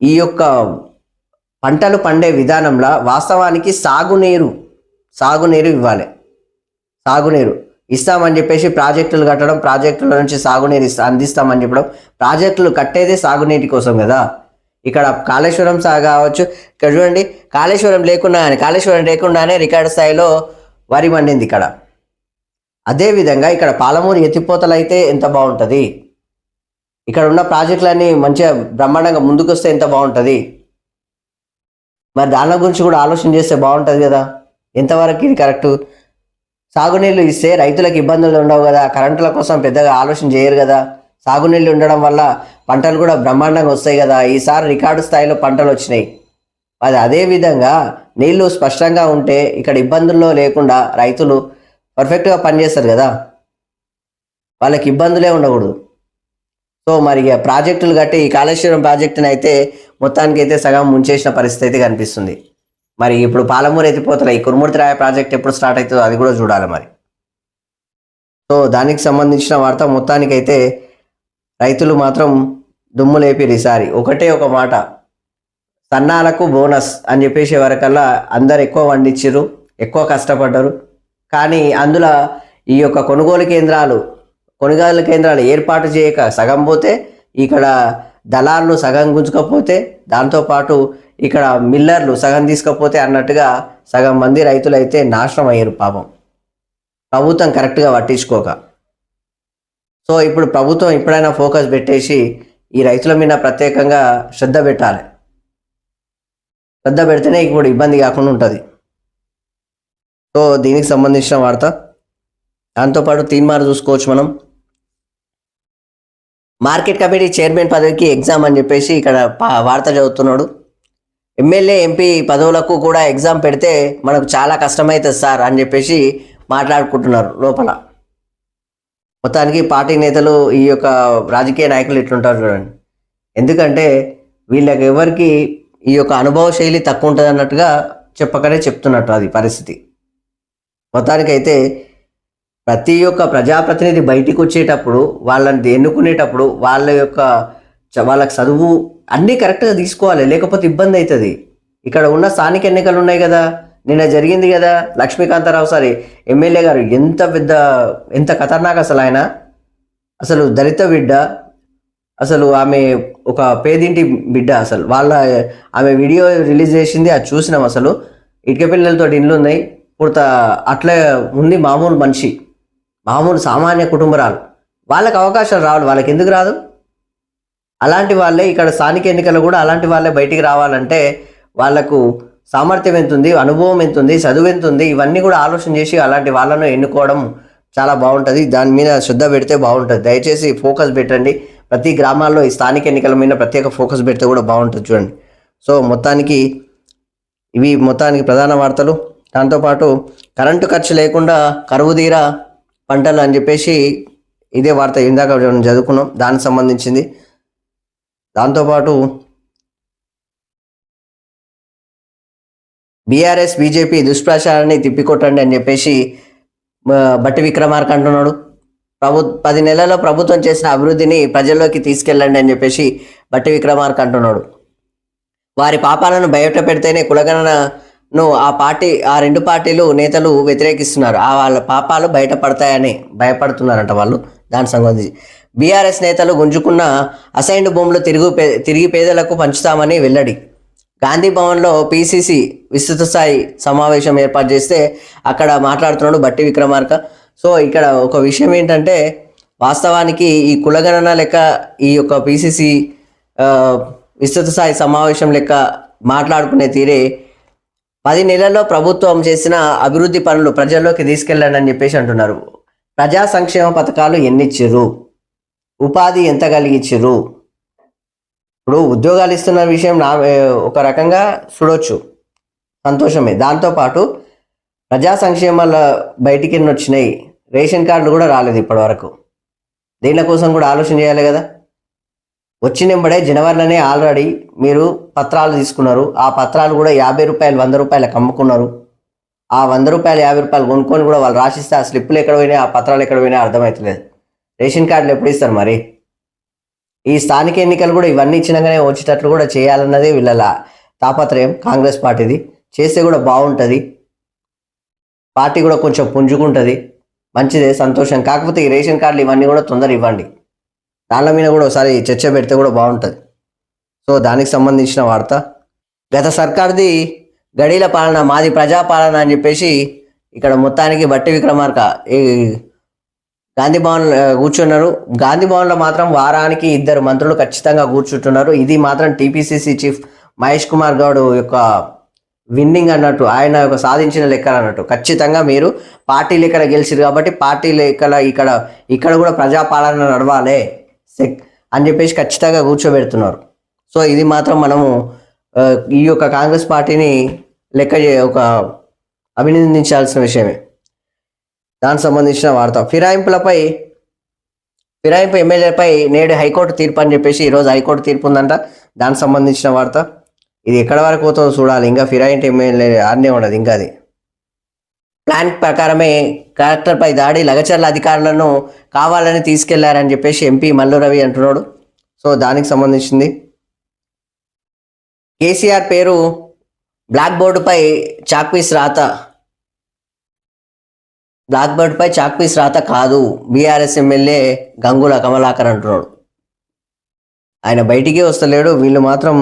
ఈ యొక్క పంటలు పండే విధానంలో వాస్తవానికి సాగునీరు ఇవ్వాలి. సాగునీరు ఇస్తామని చెప్పేసి ప్రాజెక్టులు కట్టడం, ప్రాజెక్టుల నుంచి సాగునీరు అందిస్తామని చెప్పడం. ప్రాజెక్టులు కట్టేదే సాగునీటి కోసం కదా. ఇక్కడ కాళేశ్వరం కావచ్చు, ఇక్కడ చూడండి కాళేశ్వరం లేకుండానే రికార్డు స్థాయిలో వరి పండింది ఇక్కడ. అదేవిధంగా ఇక్కడ పాలమూరు ఎత్తిపోతలు అయితే ఎంత బాగుంటుంది, ఇక్కడ ఉన్న ప్రాజెక్టులన్నీ మంచిగా బ్రహ్మాండంగా ముందుకు వస్తే ఎంత బాగుంటుంది. మరి దాని గురించి కూడా ఆలోచన చేస్తే బాగుంటుంది కదా. ఎంతవరకు ఇది కరెక్టు. సాగునీళ్ళు ఇస్తే రైతులకు ఇబ్బందులు ఉండవు కదా, కరెంటుల కోసం పెద్దగా ఆలోచన చేయరు కదా, సాగునీళ్ళు ఉండడం వల్ల పంటలు కూడా బ్రహ్మాండంగా వస్తాయి కదా, ఈసారి రికార్డు స్థాయిలో పంటలు వచ్చినాయి. అది అదేవిధంగా నీళ్లు స్పష్టంగా ఉంటే ఇక్కడ ఇబ్బందుల్లో లేకుండా రైతులు పర్ఫెక్ట్గా పనిచేస్తారు కదా, వాళ్ళకి ఇబ్బందులే ఉండకూడదు. సో మరి ప్రాజెక్టులు కట్టి ఈ కాళేశ్వరం ప్రాజెక్టుని అయితే మొత్తానికి అయితే సగం ముంచేసిన పరిస్థితి అయితే కనిపిస్తుంది. మరి ఇప్పుడు పాలమూరు ఎత్తిపోతల ఈ కురుమూర్తిరాయ ప్రాజెక్ట్ ఎప్పుడు స్టార్ట్ అవుతుందో అది కూడా చూడాలి మరి. సో దానికి సంబంధించిన వార్త మొత్తానికైతే రైతులు మాత్రం దుమ్ము లేపిరు ఈసారి. ఒకటే ఒక మాట, సన్నాలకు బోనస్ అని చెప్పేసే వరకల్లా అందరు ఎక్కువ వండించారు, ఎక్కువ కష్టపడ్డారు. కానీ అందులో ఈ యొక్క కొనుగోలు కేంద్రాలు ఏర్పాటు చేయక సగం పోతే, ఇక్కడ దళార్లు సగం గుంజుకపోతే, దాంతోపాటు ఇక్కడ మిల్లర్లు సగం తీసుకపోతే అన్నట్టుగా సగం మంది రైతులు అయితే నాశనం అయ్యారు పాపం, ప్రభుత్వం కరెక్ట్గా పట్టించుకోక. సో ఇప్పుడు ప్రభుత్వం ఎప్పుడైనా ఫోకస్ పెట్టేసి ఈ రైతుల మీద ప్రత్యేకంగా శ్రద్ధ పెట్టాలి. శ్రద్ధ పెడితేనే ఇప్పుడు ఇబ్బంది కాకుండా ఉంటుంది. సో దీనికి సంబంధించిన వార్త. దాంతోపాటు తీన్మార్ చూసుకోవచ్చు మనం. మార్కెట్ కమిటీ చైర్మన్ పదవికి ఎగ్జామ్ అని చెప్పేసి ఇక్కడ వార్త చదువుతున్నాడు. ఎమ్మెల్యే ఎంపీ పదవులకు కూడా ఎగ్జామ్ పెడితే మనకు చాలా కష్టమవుతుంది సార్ అని చెప్పేసి మాట్లాడుకుంటున్నారు లోపల. మొత్తానికి పార్టీ నేతలు ఈ యొక్క రాజకీయ నాయకులు ఇట్లుంటారు చూడండి. ఎందుకంటే వీళ్ళకి ఎవరికి ఈ యొక్క అనుభవ శైలి తక్కువ ఉంటుంది అన్నట్టుగా చెప్పకనే చెప్తున్నట్టు అది పరిస్థితి. మొత్తానికైతే ప్రతి ఒక్క ప్రజాప్రతినిధి బయటికి వచ్చేటప్పుడు, వాళ్ళని ఎన్నుకునేటప్పుడు వాళ్ళకి చదువు అన్నీ కరెక్ట్గా తీసుకోవాలి, లేకపోతే ఇబ్బంది అవుతుంది. ఇక్కడ ఉన్న స్థానిక ఎన్నికలు ఉన్నాయి కదా, నిన్న జరిగింది కదా, లక్ష్మీకాంతారావు సార్ ఎమ్మెల్యే గారు ఎంత ఖతర్నాక్ అసలు. ఆయన అసలు దళిత బిడ్డ, అసలు ఆమె ఒక పేదింటి బిడ్డ. అసలు ఆమె వీడియో రిలీజ్ చేసింది, అది చూసినాం. అసలు ఇటుక పిల్లలతో ఇండ్లు ఉన్నాయి, పూర్త అట్లా ఉంది. మామూలు మనిషి, మామూలు సామాన్య కుటుంబరాలు, వాళ్ళకి అవకాశాలు రావాలి. వాళ్ళకి ఎందుకు రాదు? అలాంటి వాళ్ళే ఇక్కడ స్థానిక ఎన్నికలు కూడా అలాంటి వాళ్ళే బయటికి రావాలంటే వాళ్ళకు సామర్థ్యం ఎంత ఉంది, అనుభవం ఎంత ఉంది, చదువు ఎంత ఉంది, ఇవన్నీ కూడా ఆలోచన చేసి అలాంటి వాళ్ళను ఎన్నుకోవడం చాలా బాగుంటుంది. దాని మీద శ్రద్ధ పెడితే బాగుంటుంది. దయచేసి ఫోకస్ పెట్టండి. ప్రతి గ్రామాల్లో ఈ స్థానిక ఎన్నికల మీద ప్రత్యేక ఫోకస్ పెడితే కూడా బాగుంటుంది చూడండి. సో మొత్తానికి ప్రధాన వార్తలు. దాంతోపాటు కరెంటు ఖర్చు లేకుండా కరువు తీరా పంటలు అని చెప్పేసి ఇదే వార్త ఇందాక చదువుకున్నాం, దానికి సంబంధించింది. దాంతోపాటు బీఆర్ఎస్ బీజేపీ దుష్ప్రచారాన్ని తిప్పికొట్టండి అని చెప్పేసి బట్టి విక్రమార్క అంటున్నాడు. 10 నెలల్లో ప్రభుత్వం చేసిన అభివృద్ధిని ప్రజల్లోకి తీసుకెళ్ళండి అని చెప్పేసి బట్టి విక్రమార్క అంటున్నాడు. వారి పాపాలను బయట పెడితేనే కులగణను ఆ రెండు పార్టీలు నేతలు వ్యతిరేకిస్తున్నారు. వాళ్ళ పాపాలు బయటపడతాయని భయపడుతున్నారంట వాళ్ళు. దానికి సంబంధించి బీఆర్ఎస్ నేతలు గుంజుకున్న అసైన్డ్ భూములు తిరిగి పేదలకు పంచుతామని వెల్లడి. గాంధీ భవన్లో పీసీసీ విస్తృత స్థాయి సమావేశం ఏర్పాటు చేస్తే అక్కడ మాట్లాడుతున్నాడు బట్టి విక్రమార్క. సో ఇక్కడ ఒక విషయం ఏంటంటే, వాస్తవానికి ఈ కులగణన లెక్క ఈ యొక్క పీసీసీ విస్తృత స్థాయి సమావేశం లెక్క మాట్లాడుకునే తీరే 10 నెలల్లో ప్రభుత్వం చేసిన అభివృద్ధి పనులు ప్రజల్లోకి తీసుకెళ్ళండి అని చెప్పేసి అంటున్నారు. ప్రజా సంక్షేమ పథకాలు ఎన్నిచ్చిర్రు, ఉపాధి ఎంత కలిగించిర్రు. ఇప్పుడు ఉద్యోగాలు ఇస్తున్న విషయం ఒక రకంగా చూడొచ్చు, సంతోషమే. దాంతోపాటు ప్రజా సంక్షేమాల బయటికి ఎన్ని వచ్చినాయి, రేషన్ కార్డులు కూడా రాలేదు ఇప్పటి వరకు. దీని కోసం కూడా ఆలోచన చేయాలి కదా. వచ్చినప్పుడే జనవరిలోనే ఆల్రెడీ మీరు పత్రాలు తీసుకున్నారు. ఆ పత్రాలు కూడా 50 రూపాయలు 100 రూపాయలకు అమ్ముకున్నారు. ఆ 100 రూపాయలు 50 రూపాయలు కొనుక్కొని కూడా వాళ్ళు రాసిస్తే ఆ స్లిప్పులు ఎక్కడ పోయినాయి, ఆ పత్రాలు ఎక్కడ పోయినాయి అర్థమవుతలేదు. రేషన్ కార్డులు ఎప్పుడు ఇస్తారు మరి? ఈ స్థానిక ఎన్నికలు కూడా ఇవన్నీ ఇచ్చినాకనే వచ్చేటట్లు కూడా చేయాలన్నదే వీళ్ళ తాపత్రయం, కాంగ్రెస్ పార్టీది. చేస్తే కూడా బాగుంటుంది, పార్టీ కూడా కొంచెం పుంజుకుంటుంది, మంచిదే, సంతోషం. కాకపోతే ఈ రేషన్ కార్డులు ఇవన్నీ కూడా తొందర ఇవ్వండి, దానిల మీద కూడా ఒకసారి చర్చ పెడితే కూడా బాగుంటుంది. సో దానికి సంబంధించిన వార్త. గత సర్కార్ది గడీల పాలన, మాది ప్రజాపాలన అని చెప్పేసి ఇక్కడ మొత్తానికి బట్టి విక్రమార్క ఈ గాంధీ భవన్ కూర్చున్నారు. గాంధీ భవన్లో మాత్రం వారానికి 2 మంత్రులు ఖచ్చితంగా కూర్చుంటున్నారు. ఇది మాత్రం టీపీసీసీ చీఫ్ మహేష్ కుమార్ గౌడ్ యొక్క విన్నింగ్ అన్నట్టు, ఆయన ఒక సాధించిన లెక్కలు అన్నట్టు. ఖచ్చితంగా మీరు పార్టీ లెక్కల గెలిచిరు కాబట్టి పార్టీ లెక్కల ఇక్కడ ఇక్కడ కూడా ప్రజాపాలన నడవాలి అని చెప్పేసి ఖచ్చితంగా కూర్చోబెడుతున్నారు. సో ఇది మాత్రం మనము ఈ యొక్క కాంగ్రెస్ పార్టీని ఒక అభినందించాల్సిన విషయమే. దానికి సంబంధించిన వార్త. ఫిరాయింపు ఎమ్మెల్యేలపై నేడు హైకోర్టు తీర్పు అని చెప్పేసి ఈరోజు హైకోర్టు తీర్పు ఉందంట. దానికి సంబంధించిన వార్త. ఇది ఎక్కడ వరకు పోతుందో చూడాలి. ఇంకా ఫిరాయింపు ఎమ్మెల్యే ఆడనే ఉండదు. ఇంకా అది ప్లాన్ ప్రకారమే కలెక్టర్పై దాడి, లగచర్ల అధికారులను కావాలని తీసుకెళ్లారని చెప్పేసి ఎంపీ మల్లు రవి అంటున్నాడు. సో దానికి సంబంధించింది. కేసీఆర్ పేరు బ్లాక్ బోర్డుపై చాక్పీస్ రాత కాదు, బీఆర్ఎస్ ఎమ్మెల్యే గంగుల కమలాకర్ అంటున్నాడు. ఆయన బయటికే వస్తలేడు. వీళ్ళు మాత్రం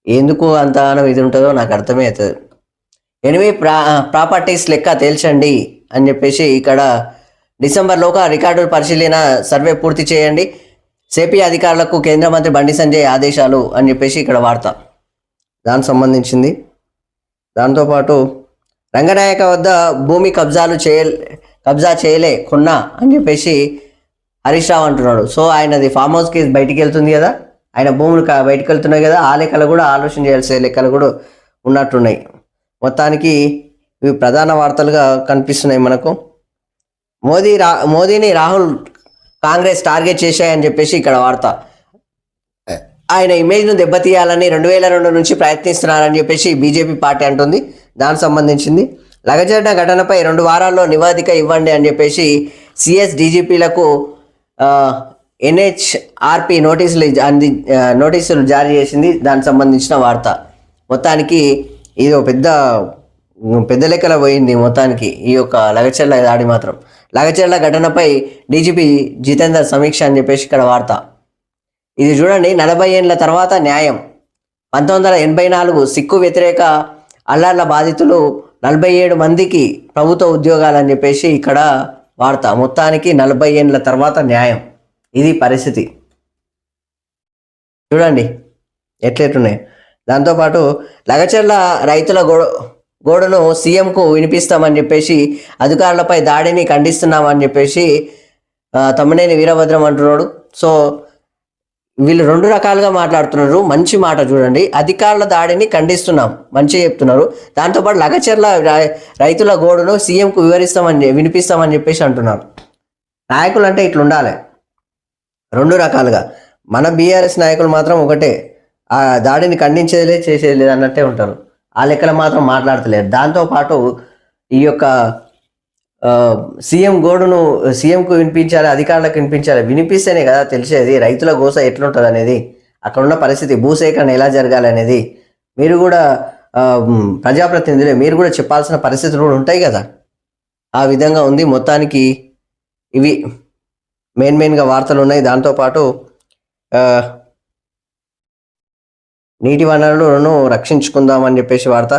ఎందుకు అంత ఇది ఉంటుందో నాకు అర్థమే అవుతుంది. ప్రాపర్టీస్ లెక్క తేల్చండి అని చెప్పేసి ఇక్కడ డిసెంబర్లోగా రికార్డుల పరిశీలన సర్వే పూర్తి చేయండి, సేపీ అధికారులకు కేంద్ర మంత్రి బండి సంజయ్ ఆదేశాలు అని చెప్పేసి ఇక్కడ వార్త. దానికి సంబంధించింది. దాంతోపాటు రంగనాయక వద్ద భూమి కబ్జా చేయలే కొన్నా అని చెప్పేసి హరీష్ రావు అంటున్నాడు. సో ఆయనది ఫామ్ హౌస్ కేసు బయటికి వెళ్తుంది కదా, ఆయన భూములు బయటకు వెళ్తున్నాయి కదా, ఆ లెక్కలు కూడా ఆలోచన చేయాల్సిన లెక్కలు కూడా ఉన్నట్టున్నాయి. మొత్తానికి ఇవి ప్రధాన వార్తలుగా కనిపిస్తున్నాయి మనకు. మోదీని రాహుల్ కాంగ్రెస్ టార్గెట్ చేశాయని చెప్పేసి ఇక్కడ వార్త. ఆయన ఇమేజ్ను దెబ్బతీయాలని 2002 నుంచి ప్రయత్నిస్తున్నారని చెప్పేసి బీజేపీ పార్టీ అంటుంది. దానికి సంబంధించింది. లగచర్ల ఘటనపై 2 వారాల్లో నివేదిక ఇవ్వండి అని చెప్పేసి సిఎస్ డీజీపీలకు ఎన్హెచ్ఆర్పి నోటీసులు జారీ చేసింది. దానికి సంబంధించిన వార్త. మొత్తానికి ఇది ఒక పెద్ద లెక్కల పోయింది. మొత్తానికి ఈ యొక్క లగచర్ల దాడి మాత్రం. లగచర్ల ఘటనపై డీజీపీ జితేందర్ సమీక్ష అని చెప్పేసి ఇక్కడ వార్త. ఇది చూడండి, 40 ఏళ్ల తర్వాత న్యాయం. 1984 సిక్కు వ్యతిరేక అల్లర్ల బాధితులు 47 మందికి ప్రభుత్వ ఉద్యోగాలు అని చెప్పేసి ఇక్కడ వార్త. మొత్తానికి 40 ఏళ్ల తర్వాత న్యాయం. ఇది పరిస్థితి చూడండి ఎట్లెట్లున్నాయి. దాంతోపాటు లగచర్ల రైతుల గోడును సీఎంకు వినిపిస్తామని చెప్పేసి అధికారులపై దాడిని ఖండిస్తున్నామని చెప్పేసి తమ్మినేని వీరభద్రం అంటున్నాడు. సో వీళ్ళు 2 రకాలుగా మాట్లాడుతున్నారు. మంచి మాట చూడండి, అధికారుల దాడిని ఖండిస్తున్నాం మంచిగా చెప్తున్నారు. దాంతోపాటు లగచర్ల రైతుల గోడును సీఎంకు వినిపిస్తామని చెప్పేసి అంటున్నారు. నాయకులు అంటే ఇట్లా ఉండాలి, 2 రకాలుగా. మన బీఆర్ఎస్ నాయకులు మాత్రం ఒకటే, ఆ దాడిని ఖండించేదే చేసేది లేదు అన్నట్టే ఉంటారు. ఆ లెక్కలు మాత్రం మాట్లాడతలేరు. దాంతోపాటు ఈ యొక్క సీఎంకు వినిపించాలి, అధికారులకు వినిపించాలి. వినిపిస్తేనే కదా తెలిసేది రైతుల గోస ఎట్లుంటుంది అనేది, అక్కడ ఉన్న పరిస్థితి, భూసేకరణ ఎలా జరగాలి అనేది. మీరు కూడా ప్రజాప్రతినిధులే, మీరు కూడా చెప్పాల్సిన పరిస్థితులు కూడా ఉంటాయి కదా. ఆ విధంగా ఉంది. మొత్తానికి ఇవి మెయిన్గా వార్తలు ఉన్నాయి. దాంతోపాటు నీటి వనరులను రక్షించుకుందామని చెప్పేసి వార్త.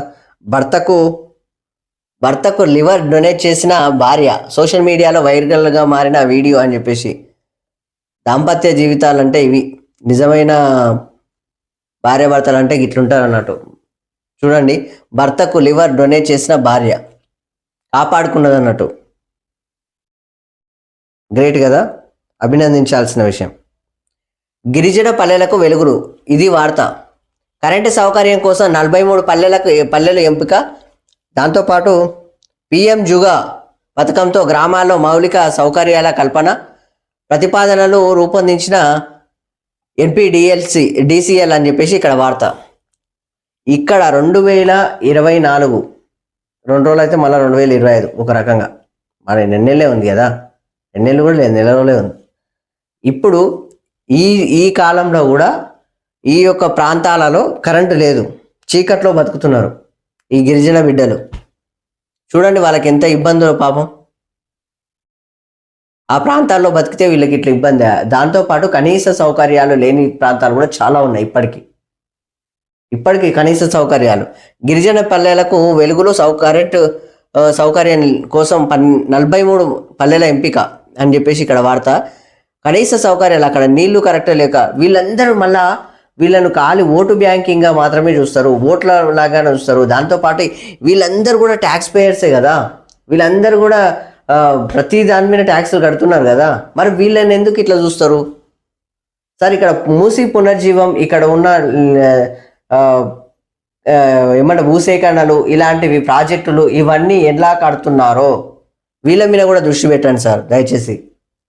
భర్తకు లివర్ డొనేట్ చేసిన భార్య సోషల్ మీడియాలో వైరల్గా మారిన వీడియో అని చెప్పేసి. దాంపత్య జీవితాలంటే ఇవి, నిజమైన భార్యాభర్తలు అంటే ఇట్లుంటారు అన్నట్టు. చూడండి, భర్తకు లివర్ డొనేట్ చేసిన భార్య కాపాడుకున్నది అన్నట్టు. గ్రేట్ కదా, అభినందించాల్సిన విషయం. గిరిజన పల్లెలకు వెలుగులు, ఇది వార్త. కరెంటు సౌకర్యం కోసం 43 పల్లెలు ఎంపిక. దాంతోపాటు పిఎం జుగా పథకంతో గ్రామాల్లో మౌలిక సౌకర్యాల కల్పన ప్రతిపాదనలు రూపొందించిన DCL అని చెప్పేసి ఇక్కడ వార్త. ఇక్కడ 2024 2 రోజులు అయితే మళ్ళీ 2025 ఒక రకంగా. మరి నెలలే ఉంది కదా, నెలలు కూడా లేదు, నెల రోజులే ఉంది. ఇప్పుడు ఈ కాలంలో కూడా ఈ యొక్క ప్రాంతాలలో కరెంటు లేదు, చీకట్లో బతుకుతున్నారు ఈ గిరిజన బిడ్డలు. చూడండి వాళ్ళకి ఎంత ఇబ్బందులు పాపం. ఆ ప్రాంతాల్లో బతికితే వీళ్ళకి ఇట్లా ఇబ్బంది. దాంతోపాటు కనీస సౌకర్యాలు లేని ప్రాంతాలు కూడా చాలా ఉన్నాయి. ఇప్పటికీ కనీస సౌకర్యాలు. గిరిజన పల్లెలకు వెలుగులో కరెంటు సౌకర్యం కోసం 43 పల్లెల ఎంపిక అని చెప్పేసి ఇక్కడ వార్త. కనీస సౌకర్యాలు, అక్కడ నీళ్లు కరెక్ట్ లేక వీళ్ళందరూ మళ్ళా వీళ్ళను ఖాళీ ఓటు బ్యాంకింగ్గా మాత్రమే చూస్తారు, ఓట్ల లాగానే చూస్తారు. దాంతోపాటు వీళ్ళందరూ కూడా ట్యాక్స్ పేయర్సే కదా, వీళ్ళందరూ కూడా ప్రతి దాని మీద ట్యాక్స్లు కడుతున్నారు కదా, మరి వీళ్ళని ఎందుకు ఇట్లా చూస్తారు? సార్ ఇక్కడ మూసి పునర్జీవం, ఇక్కడ ఉన్న ఏమంటే భూసేకరణలు, ఇలాంటివి ప్రాజెక్టులు ఇవన్నీ ఎలా కడుతున్నారో వీళ్ళ మీద కూడా దృష్టి పెట్టండి సార్ దయచేసి.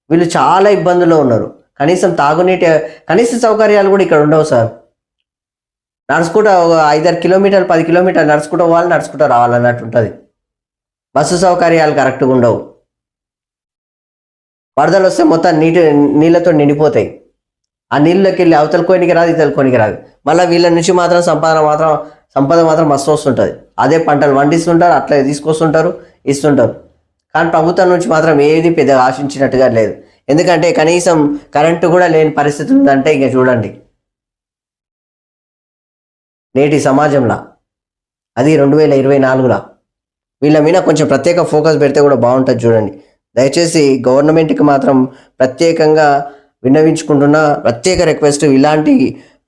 వీళ్ళు చాలా ఇబ్బందుల్లో ఉన్నారు. కనీసం తాగునీటి కనీస సౌకర్యాలు కూడా ఇక్కడ ఉండవు సార్. నడుచుకుంటా 5-6 కిలోమీటర్లు 10 కిలోమీటర్లు నడుచుకుంటూ పోవాలి, నడుచుకుంటూ రావాలన్నట్టు ఉంటుంది. బస్సు సౌకర్యాలు కరెక్ట్గా ఉండవు. వరదలు వస్తే మొత్తం నీళ్ళతో నిండిపోతాయి. ఆ నీళ్ళకి వెళ్ళి అవతల కోనికి రాదు, ఇతల కోనికి రాదు. మళ్ళీ వీళ్ళ నుంచి మాత్రం సంపద మాత్రం మస్తు వస్తుంటుంది. అదే పంటలు వండిస్తుంటారు, అట్లా తీసుకొస్తుంటారు, ఇస్తుంటారు. కానీ ప్రభుత్వం నుంచి మాత్రం ఏది పెద్దగా ఆశించినట్టుగా లేదు. ఎందుకంటే కనీసం కరెంటు కూడా లేని పరిస్థితి ఉందంటే ఇక చూడండి నేటి సమాజంలో, అది 2024లో. వీళ్ళ మీద కొంచెం ప్రత్యేక ఫోకస్ పెడితే కూడా బాగుంటుంది చూడండి. దయచేసి గవర్నమెంట్కి మాత్రం ప్రత్యేకంగా విన్నవించుకుంటున్న ప్రత్యేక రిక్వెస్ట్, ఇలాంటి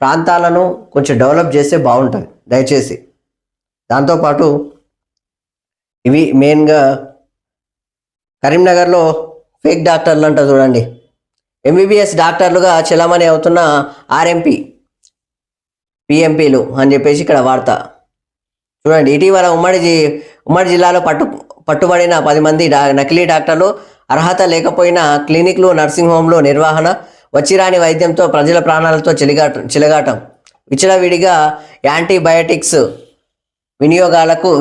ప్రాంతాలను కొంచెం డెవలప్ చేస్తే బాగుంటుంది దయచేసి. దాంతోపాటు ఇవి మెయిన్గా కరీంనగర్లో ఫేక్ డాక్టర్లు అంట చూడండి. ఎంబీబీఎస్ డాక్టర్లుగా చలామణి అవుతున్న ఆర్ఎంపీ పిఎంపీలు అని చెప్పేసి ఇక్కడ వార్త చూడండి. ఇటీవల ఉమ్మడి జిల్లాలో పట్టుబడిన 10 మంది నకిలీ డాక్టర్లు, అర్హత లేకపోయిన క్లినిక్లు, నర్సింగ్ హోంలు నిర్వహణ, వచ్చిరాని వైద్యంతో ప్రజల ప్రాణాలతో చిలగాటం, విచ్చలవిడిగా యాంటీబయాటిక్స్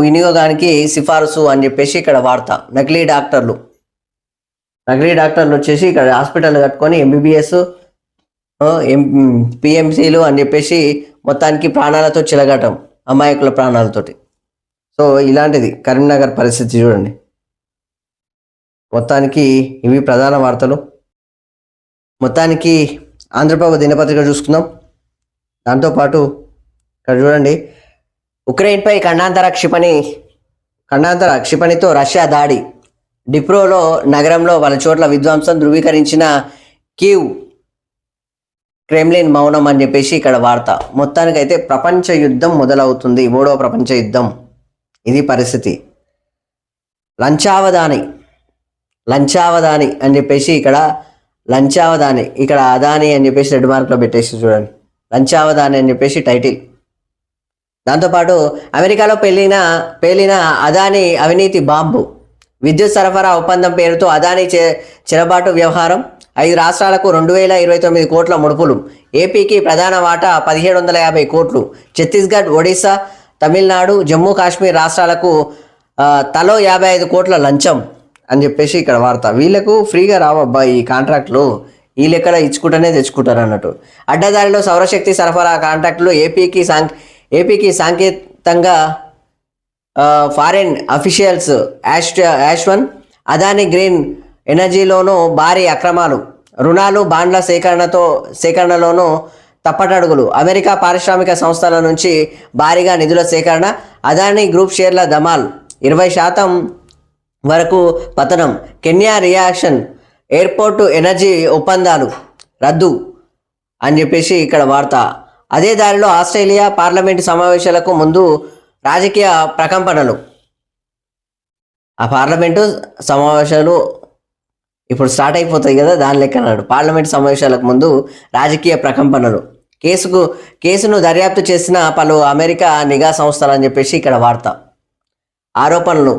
వినియోగానికి సిఫారసు అని చెప్పేసి ఇక్కడ వార్త. నకిలీ డాక్టర్లు వచ్చేసి ఇక్కడ హాస్పిటల్ కట్టుకొని ఎంబీబీఎస్ పిఎంసీలు అని చెప్పేసి మొత్తానికి ప్రాణాలతో చిలగాటం, అమాయకుల ప్రాణాలతోటి. సో ఇలాంటిది కరీంనగర్ పరిస్థితి చూడండి. మొత్తానికి ఇవి ప్రధాన వార్తలు. మొత్తానికి ఆంధ్రప్రభ దినపత్రిక చూసుకుందాం. దాంతోపాటు ఇక్కడ చూడండి, ఉక్రెయిన్పై ఖండాంతర క్షిపణితో రష్యా దాడి, డిప్రోలో నగరంలో పలు చోట్ల విధ్వంసం ధృవీకరించిన కీవ్, క్రెమ్లిన్ మౌనం అని చెప్పేసి ఇక్కడ వార్త. మొత్తానికైతే ప్రపంచ యుద్ధం మొదలవుతుంది, 3వ ప్రపంచ యుద్ధం. ఇది పరిస్థితి. లంచావధాని అని చెప్పేసి ఇక్కడ అదాని అని చెప్పేసి రెడ్ మార్క్లో పెట్టేసి చూడండి, లంచావధాని అని చెప్పేసి టైటిల్. దాంతోపాటు అమెరికాలో పేలిన అదాని అవినీతి బాంబు, విద్యుత్ సరఫరా ఒప్పందం పేరుతో అదాని చెరబాటు వ్యవహారం, 5 రాష్ట్రాలకు 2029 కోట్ల ముడుపులు, ఏపీకి ప్రధాన వాటా 1750 కోట్లు, ఛత్తీస్గఢ్, ఒడిశా, తమిళనాడు, జమ్మూ కాశ్మీర్ రాష్ట్రాలకు తలో 55 కోట్ల లంచం అని చెప్పేసి ఇక్కడ వార్త. వీళ్ళకు ఫ్రీగా రావబ్బా ఈ కాంట్రాక్టులు, ఈ లెక్కల ఇచ్చుకుంటూనే తెచ్చుకుంటారు అన్నట్టు. అడ్డదారిలో సౌరశక్తి సరఫరా కాంట్రాక్టులు ఏపీకి సాంకేతంగా ఫారిన్ అఫీషియల్స్ యాష్వన్, అదాని గ్రీన్ ఎనర్జీలోనూ భారీ అక్రమాలు, రుణాలు బాండ్ల సేకరణలోనూ తప్పటడుగులు, అమెరికా పారిశ్రామిక సంస్థల నుంచి భారీగా నిధుల సేకరణ, అదాని గ్రూప్ షేర్ల ధమాల్, 20% వరకు పతనం, కెన్యా రియాక్షన్, ఎయిర్పోర్టు ఎనర్జీ ఒప్పందాలు రద్దు అని చెప్పేసి ఇక్కడ వార్త. అదే దారిలో ఆస్ట్రేలియా పార్లమెంటు సమావేశాలకు ముందు రాజకీయ ప్రకంపనలు. ఆ పార్లమెంటు సమావేశాలు ఇప్పుడు స్టార్ట్ అయిపోతాయి కదా, దాని లెక్క అన్నాడు. పార్లమెంటు సమావేశాలకు ముందు రాజకీయ ప్రకంపనలు, కేసును దర్యాప్తు చేసిన పలు అమెరికా నిఘా సంస్థలు అని చెప్పేసి ఇక్కడ వార్త. ఆరోపణలు,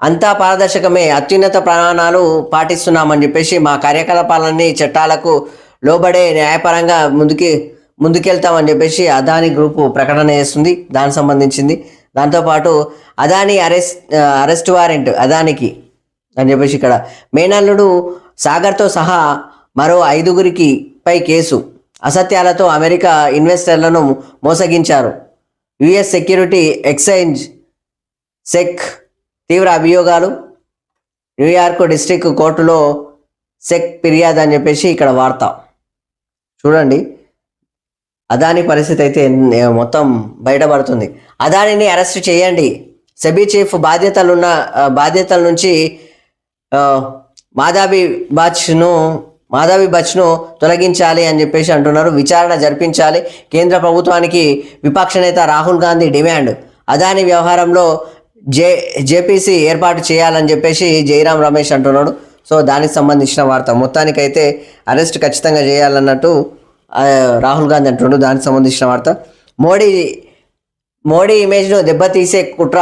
అంతా పారదర్శకమే, అత్యున్నత ప్రమాణాలు పాటిస్తున్నామని చెప్పేసి మా కార్యకలాపాలన్నీ చట్టాలకు లోబడే న్యాయపరంగా ముందుకెళ్తామని చెప్పేసి అదాని గ్రూపు ప్రకటన చేస్తుంది, దానికి సంబంధించింది. దాంతోపాటు అదాని అరెస్ట్ వారెంట్ అదానికి అని చెప్పేసి ఇక్కడ మేనల్లుడు సాగర్తో సహా మరో 5 కేసు, అసత్యాలతో అమెరికా ఇన్వెస్టర్లను మోసగించారు, యుఎస్ సెక్యూరిటీ ఎక్స్చేంజ్ సెక్ తీవ్ర అభియోగాలు, న్యూయార్క్ డిస్ట్రిక్ట్ కోర్టులో సెక్ ఫిర్యాదు అని చెప్పేసి ఇక్కడ వార్త. చూడండి అదాని పరిస్థితి అయితే మొత్తం బయటపడుతుంది. అదానిని అరెస్ట్ చేయండి, సెబీ చీఫ్ బాధ్యతల నుంచి మాధవి బాచ్ను మాధవి బచ్ను తొలగించాలి అని చెప్పేసి అంటున్నారు. విచారణ జరిపించాలి. కేంద్ర ప్రభుత్వానికి విపక్ష నేత రాహుల్ గాంధీ డిమాండ్. అదాని వ్యవహారంలో జేపీసీ ఏర్పాటు చేయాలని చెప్పేసి జైరాం రమేష్ అంటున్నాడు. సో దానికి సంబంధించిన వార్త. మొత్తానికైతే అరెస్ట్ ఖచ్చితంగా చేయాలన్నట్టు రాహుల్ గాంధీ అంటున్నాడు. దానికి సంబంధించిన వార్త. మోడీ ఇమేజ్ను దెబ్బతీసే కుట్ర.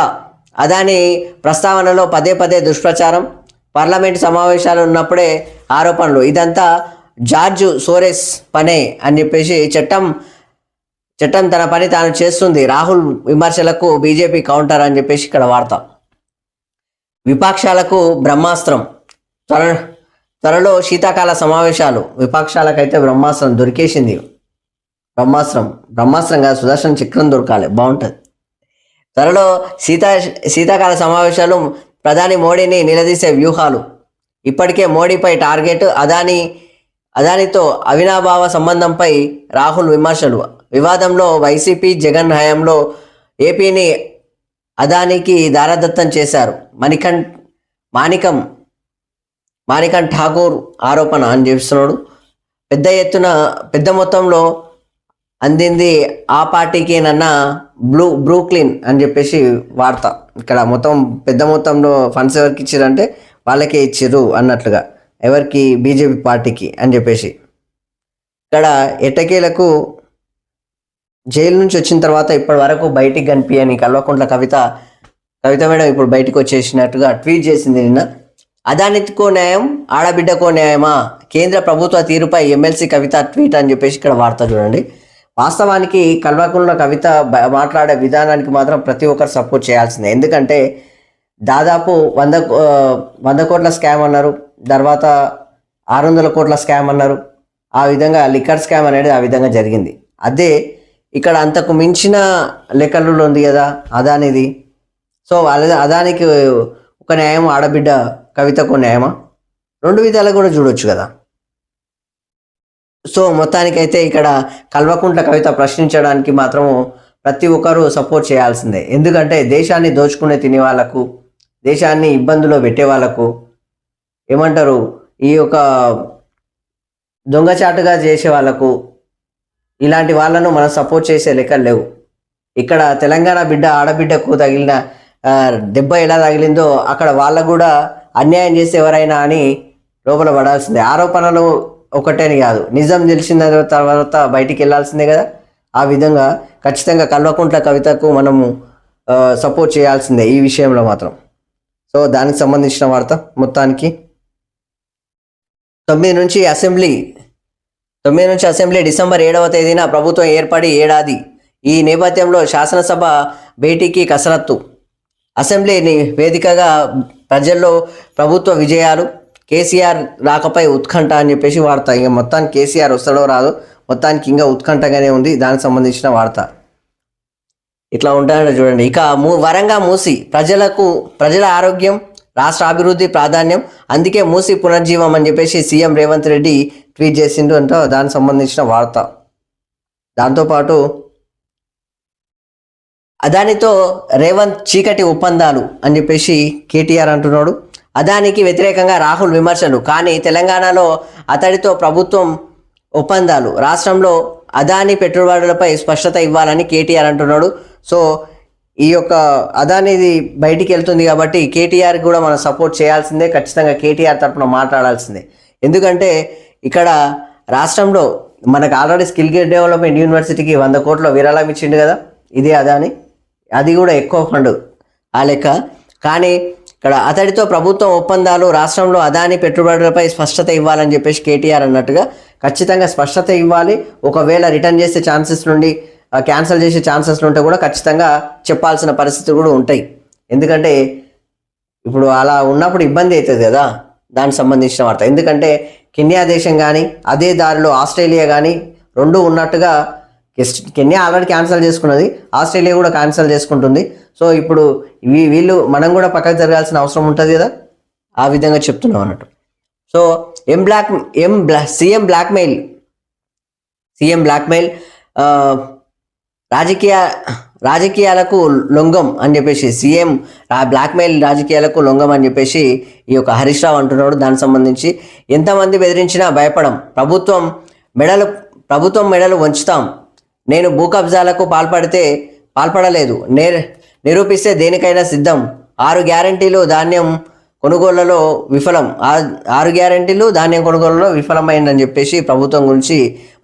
అదాని ప్రస్తావనలో పదే పదే దుష్ప్రచారం. పార్లమెంటు సమావేశాలు ఉన్నప్పుడే ఆరోపణలు. ఇదంతా జార్జ్ సోరెస్ పనే అని చెప్పేసి చట్టం తన పని తాను చేస్తుంది. రాహుల్ విమర్శలకు బీజేపీ కౌంటర్ అని చెప్పేసి ఇక్కడ వార్త. విపక్షాలకు బ్రహ్మాస్త్రం. త్వరలో శీతాకాల సమావేశాలు. విపక్షాలకైతే బ్రహ్మాస్త్రం దొరికేసింది. బ్రహ్మాస్త్రం కాదు, సుదర్శన చక్రం దొరకాలి, బాగుంటుంది. త్వరలో శీతాకాల సమావేశాలు. ప్రధాని మోడీని నిలదీసే వ్యూహాలు. ఇప్పటికే మోడీపై టార్గెట్. అదానితో అవినాభావ సంబంధంపై రాహుల్ విమర్శలు. వివాదంలో వైసీపీ జగన్ హయాంలో ఏపీని అదానికి దారదత్తం చేశారు. మాణికం ఠాకూర్ ఆరోపణ అని చేస్తున్నాడు. పెద్ద మొత్తంలో అందింది ఆ పార్టీకేనన్న బ్రూక్లిన్ అని చెప్పేసి వార్త. ఇక్కడ మొత్తం పెద్ద మొత్తంలో ఫండ్స్ ఎవరికి ఇచ్చారంటే వాళ్ళకే ఇచ్చిర్రు అన్నట్లుగా. ఎవరికి? బీజేపీ పార్టీకి అని చెప్పేసి. ఇక్కడ ఎట్టకేలకు జైలు నుంచి వచ్చిన తర్వాత ఇప్పటి వరకు బయటికి కనిపించని కల్వకుంట్ల కవిత మేడం ఇప్పుడు బయటకు వచ్చేసినట్టుగా ట్వీట్ చేసింది నిన్న. అదానికో న్యాయం, ఆడబిడ్డకో న్యాయమా? కేంద్ర ప్రభుత్వ తీరుపై ఎమ్మెల్సీ కవిత ట్వీట్ అని చెప్పేసి ఇక్కడ వార్త చూడండి. వాస్తవానికి కల్వకుంట్ల కవిత మాట్లాడే విధానానికి మాత్రం ప్రతి ఒక్కరు సపోర్ట్ చేయాల్సిందే. ఎందుకంటే దాదాపు 100 కోట్ల స్కామ్ అన్నారు, తర్వాత 600 కోట్ల స్కామ్ అన్నారు. ఆ విధంగా లిక్కర్ స్కామ్ అనేది ఆ విధంగా జరిగింది. అదే ఇక్కడ అంతకు మించిన లెక్కలలో ఉంది కదా అదానిది. సో అదానికి ఒక న్యాయం, ఆడబిడ్డ కవితకు న్యాయమా? రెండు విధాలు కూడా చూడొచ్చు కదా. సో మొత్తానికైతే ఇక్కడ కల్వకుంట్ల కవిత ప్రశ్నించడానికి మాత్రము ప్రతి ఒక్కరూ సపోర్ట్ చేయాల్సిందే. ఎందుకంటే దేశాన్ని దోచుకునే తినే వాళ్ళకు, దేశాన్ని ఇబ్బందులో పెట్టే వాళ్ళకు, ఏమంటారు, ఈ యొక్క దొంగచాటుగా చేసే వాళ్ళకు, ఇలాంటి వాళ్ళను మనం సపోర్ట్ చేసే లెక్కలు లేవు. ఇక్కడ తెలంగాణ బిడ్డ ఆడబిడ్డకు తగిలిన దెబ్బ ఎలా తగిలిందో అక్కడ వాళ్ళకు కూడా అన్యాయం చేస్తే ఎవరైనా అని లోపల పడాల్సిందే. ఆరోపణలు ఒకటేని కాదు, నిజం తెలిసిన తర్వాత బయటికి వెళ్ళాల్సిందే కదా. ఆ విధంగా ఖచ్చితంగా కల్వకుంట్ల కవితకు మనము సపోర్ట్ చేయాల్సిందే ఈ విషయంలో మాత్రం. సో దానికి సంబంధించిన వార్త. మొత్తానికి 9 నుంచి అసెంబ్లీ డిసెంబర్ 7వ తేదీన ప్రభుత్వం ఏర్పడి ఏడాది. ఈ నేపథ్యంలో శాసనసభ భేటీకి కసరత్తు. అసెంబ్లీని వేదికగా ప్రజల్లో ప్రభుత్వ విజయాలు. కేసీఆర్ రాకపై ఉత్కంఠ అని చెప్పేసి వార్త. ఇంకా మొత్తానికి కేసీఆర్ వస్తాడో రాదో మొత్తానికి ఇంకా ఉత్కంఠగానే ఉంది. దానికి సంబంధించిన వార్త ఇట్లా ఉంటాయంటే చూడండి. ఇక వరంగా మూసి. ప్రజల ఆరోగ్యం, రాష్ట్ర అభివృద్ధి ప్రాధాన్యం, అందుకే మూసి పునర్జీవం అని చెప్పేసి సీఎం రేవంత్ రెడ్డి ట్వీట్ చేసిండు అంట. దానికి సంబంధించిన వార్త. దాంతోపాటు అదానితో రేవంత్ చీకటి ఒప్పందాలు అని చెప్పేసి కేటీఆర్ అంటున్నాడు. అదానికి వ్యతిరేకంగా రాహుల్ విమర్శలు. కానీ తెలంగాణలో అతడితో ప్రభుత్వం ఒప్పందాలు. రాష్ట్రంలో అదాని పెట్టుబడులపై స్పష్టత ఇవ్వాలని కేటీఆర్ అంటున్నాడు. సో ఈ యొక్క అదానిది బయటికి వెళ్తుంది కాబట్టి కేటీఆర్ కూడా మనం సపోర్ట్ చేయాల్సిందే. ఖచ్చితంగా కేటీఆర్ తరఫున మాట్లాడాల్సిందే. ఎందుకంటే ఇక్కడ రాష్ట్రంలో మనకు ఆల్రెడీ స్కిల్ డెవలప్మెంట్ యూనివర్సిటీకి 100 కోట్ల విరాళం ఇచ్చిండు కదా, ఇదే అదాని. అది కూడా ఎక్కువ ఫండ్ ఆ లెక్క. కానీ ఇక్కడ అతడితో ప్రభుత్వం ఒప్పందాలు, రాష్ట్రంలో అదాని పెట్టుబడులపై స్పష్టత ఇవ్వాలని చెప్పేసి కేటీఆర్ అన్నట్టుగా ఖచ్చితంగా స్పష్టత ఇవ్వాలి. ఒకవేళ రిటర్న్ చేసే ఛాన్సెస్ నుండి క్యాన్సిల్ చేసే ఛాన్సెస్ ఉంటే కూడా ఖచ్చితంగా చెప్పాల్సిన పరిస్థితులు కూడా ఉంటాయి. ఎందుకంటే ఇప్పుడు అలా ఉన్నప్పుడు ఇబ్బంది అవుతుంది కదా. దానికి సంబంధించిన వార్త. ఎందుకంటే కెన్యా దేశం కానీ అదే దారిలో ఆస్ట్రేలియా కానీ రెండు ఉన్నట్టుగా, కెన్యా ఆల్రెడీ క్యాన్సిల్ చేసుకున్నది, ఆస్ట్రేలియా కూడా క్యాన్సిల్ చేసుకుంటుంది. సో ఇప్పుడు వీళ్ళు మనం కూడా పక్కకు జరగాల్సిన అవసరం ఉంటుంది కదా. ఆ విధంగా చెప్తున్నాం అన్నట్టు. సో సీఎం బ్లాక్మెయిల్ రాజకీయాలకు లొంగం అని చెప్పేసి సీఎం బ్లాక్మెయిల్ రాజకీయాలకు లొంగం అని చెప్పేసి ఈ యొక్క హరీష్ రావు అంటున్నాడు. దానికి సంబంధించి ఎంతమంది బెదిరించినా భయపడం, ప్రభుత్వం మెడలు వంచుతాం, నేను భూ కబ్జాలకు పాల్పడలేదు, నిరూపిస్తే దేనికైనా సిద్ధం, 6 గ్యారంటీలు ధాన్యం కొనుగోళ్లలో విఫలం, 6 గ్యారంటీలు ధాన్యం కొనుగోళ్లలో విఫలమైందని చెప్పేసి ప్రభుత్వం గురించి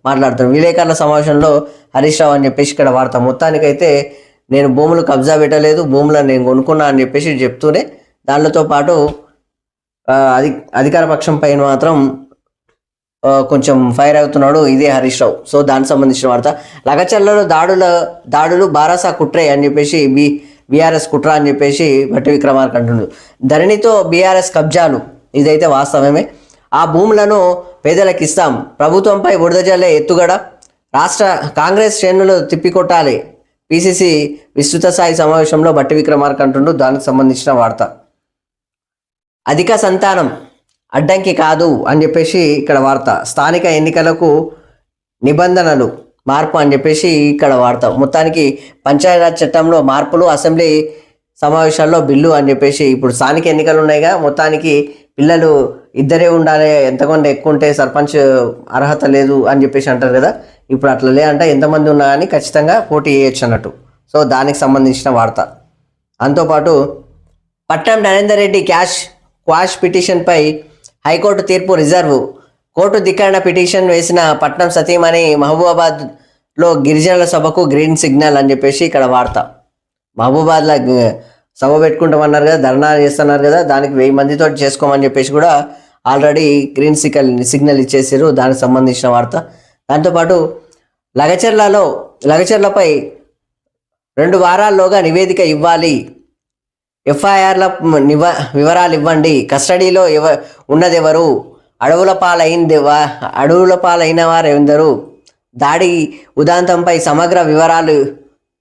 మాట్లాడుతాం. విలేకరుల సమావేశంలో హరీష్ రావు అని చెప్పేసి ఇక్కడ వార్త. మొత్తానికైతే నేను భూములు కబ్జా పెట్టలేదు, భూములను నేను కొనుక్కున్నా అని చెప్పేసి చెప్తూనే దానితో పాటు అధికార పక్షం పైన మాత్రం కొంచెం ఫైర్ అవుతున్నాడు ఇదే హరీష్ రావు. సో దానికి సంబంధించిన వార్త. లగచర్లలో దాడులు బారాసా కుట్రే అని చెప్పేసి బీఆర్ఎస్ కుట్ర అని చెప్పేసి భట్టి విక్రమార్క అంటున్నాడు. ధరణితో బీఆర్ఎస్ కబ్జాలు, ఇదైతే వాస్తవమే. ఆ భూములను పేదలకు ఇస్తాం, ప్రభుత్వంపై బురదజల్లే ఎత్తుగడ, రాష్ట్ర కాంగ్రెస్ శ్రేణులు తిప్పికొట్టాలి, పిసిసి విస్తృత స్థాయి సమావేశంలో భట్టి విక్రమార్క అంటుండు. దానికి సంబంధించిన వార్త. అధిక సంతానం అడ్డంకి కాదు అని చెప్పేసి ఇక్కడ వార్త. స్థానిక ఎన్నికలకు నిబంధనలు మార్పు అని చెప్పేసి ఇక్కడ వార్త. మొత్తానికి పంచాయతీరాజ్ చట్టంలో మార్పులు, అసెంబ్లీ సమావేశాల్లో బిల్లు అని చెప్పేసి ఇప్పుడు స్థానిక ఎన్నికలు ఉన్నాయిగా. మొత్తానికి పిల్లలు ఇద్దరే ఉండాలి, ఎంతమంది ఎక్కువ ఉంటే సర్పంచ్ అర్హత లేదు అని చెప్పేసి అంటారు కదా. ఇప్పుడు అట్లా లేదంటే ఎంతమంది ఉన్నా కానీ ఖచ్చితంగా పోటీ చేయొచ్చు అన్నట్టు. సో దానికి సంబంధించిన వార్త. దాంతోపాటు పట్నం నరేందర్ రెడ్డి క్వాష్ పిటిషన్పై హైకోర్టు తీర్పు రిజర్వ్, కోర్టు ధిక్కరణ పిటిషన్ వేసిన పట్నం సతీమణి మహబూబాబాద్లో గిరిజనుల సభకు గ్రీన్ సిగ్నల్ అని చెప్పేసి ఇక్కడ వార్త. మహబూబాబాద్లో సభ పెట్టుకుంటామన్నారు కదా, ధర్నా చేస్తున్నారు కదా, దానికి 1000 మందితో చేసుకోమని చెప్పేసి కూడా ఆల్రెడీ గ్రీన్ సిగ్నల్ ఇచ్చేసారు. దానికి సంబంధించిన వార్త. దాంతోపాటు లగచర్లపై 2 వారాల్లోగా నివేదిక ఇవ్వాలి, ఎఫ్ఐఆర్ల వివరాలు ఇవ్వండి, కస్టడీలో ఉన్నదెవరు, అడవుల పాలైన వారెందరు, దాడి ఉదాంతంపై సమగ్ర వివరాలు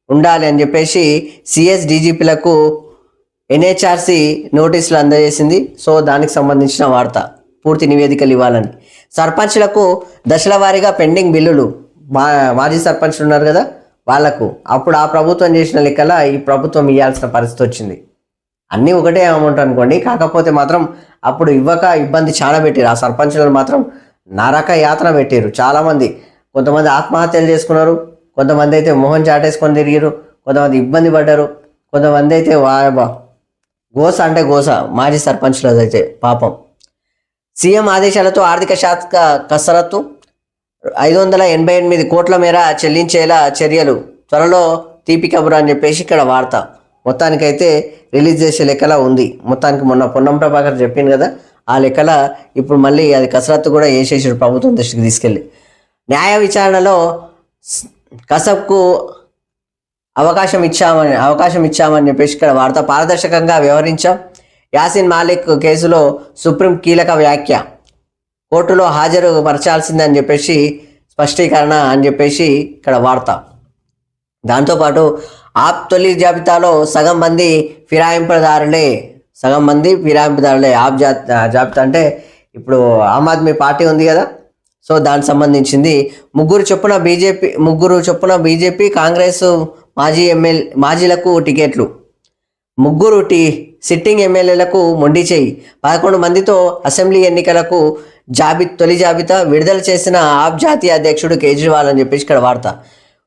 ఉండాలి అని చెప్పేసి సిఎస్ డీజీపీలకు ఎన్హెచ్ఆర్సీ నోటీసులు అందజేసింది. సో దానికి సంబంధించిన వార్త. పూర్తి నివేదికలు ఇవ్వాలని. సర్పంచ్లకు దశల వారీగా పెండింగ్ బిల్లులు, మాజీ సర్పంచ్లు ఉన్నారు కదా వాళ్లకు అప్పుడు ఆ ప్రభుత్వం చేసిన లెక్కల ఈ ప్రభుత్వం ఇవ్వాల్సిన పరిస్థితి వచ్చింది. అన్నీ ఒకటే అమౌంట్ అనుకోండి, కాకపోతే మాత్రం అప్పుడు ఇవ్వక ఇబ్బంది చాలా పెట్టారు. ఆ సర్పంచ్లను మాత్రం నరక యాతన పెట్టారు చాలామంది. కొంతమంది ఆత్మహత్యలు చేసుకున్నారు, కొంతమంది అయితే మొహం చాటేసుకొని తిరిగారు, కొంతమంది ఇబ్బంది పడ్డారు, కొంతమంది అయితే గోస అంటే గోస మాజీ సర్పంచ్లది అయితే పాపం. సీఎం ఆదేశాలతో ఆర్థిక శాఖ కసరత్తు, 588 కోట్ల మేర చెల్లించేలా చర్యలు, త్వరలో తీపి కబురు అని చెప్పేసి ఇక్కడ వార్త. మొత్తానికైతే రిలీజ్ చేసే లెక్కలా ఉంది. మొత్తానికి మొన్న పొన్నం ప్రభాకర్ చెప్పింది కదా, ఆ లెక్కల ఇప్పుడు మళ్ళీ అది కసరత్తు కూడా వేసేసాడు ప్రభుత్వం దృష్టికి తీసుకెళ్ళి. న్యాయ విచారణలో కసబ్కు అవకాశం ఇచ్చామని చెప్పేసి ఇక్కడ వార్త. పారదర్శకంగా వ్యవహరించాం, యాసిన్ మాలిక్ కేసులో సుప్రీం కీలక వ్యాఖ్య, కోర్టులో హాజరు పరచాల్సిందని చెప్పేసి స్పష్టీకరణ అని చెప్పేసి ఇక్కడ వార్త. దాంతోపాటు ఆప్ తొలి జాబితాలో సగం మంది ఫిరాయింపుదారులే. ఆప్ జాబితా అంటే ఇప్పుడు ఆమ్ ఆద్మీ పార్టీ ఉంది కదా, సో దానికి సంబంధించింది. ముగ్గురు చొప్పున బీజేపీ కాంగ్రెస్ మాజీలకు టికెట్లు, 3 సిట్టింగ్ ఎమ్మెల్యేలకు మొండి చేయి, 11 మందితో అసెంబ్లీ ఎన్నికలకు తొలి జాబితా విడుదల చేసిన ఆప్ జాతీయ అధ్యక్షుడు కేజ్రీవాల్ అని చెప్పేసి ఇక్కడ వార్త.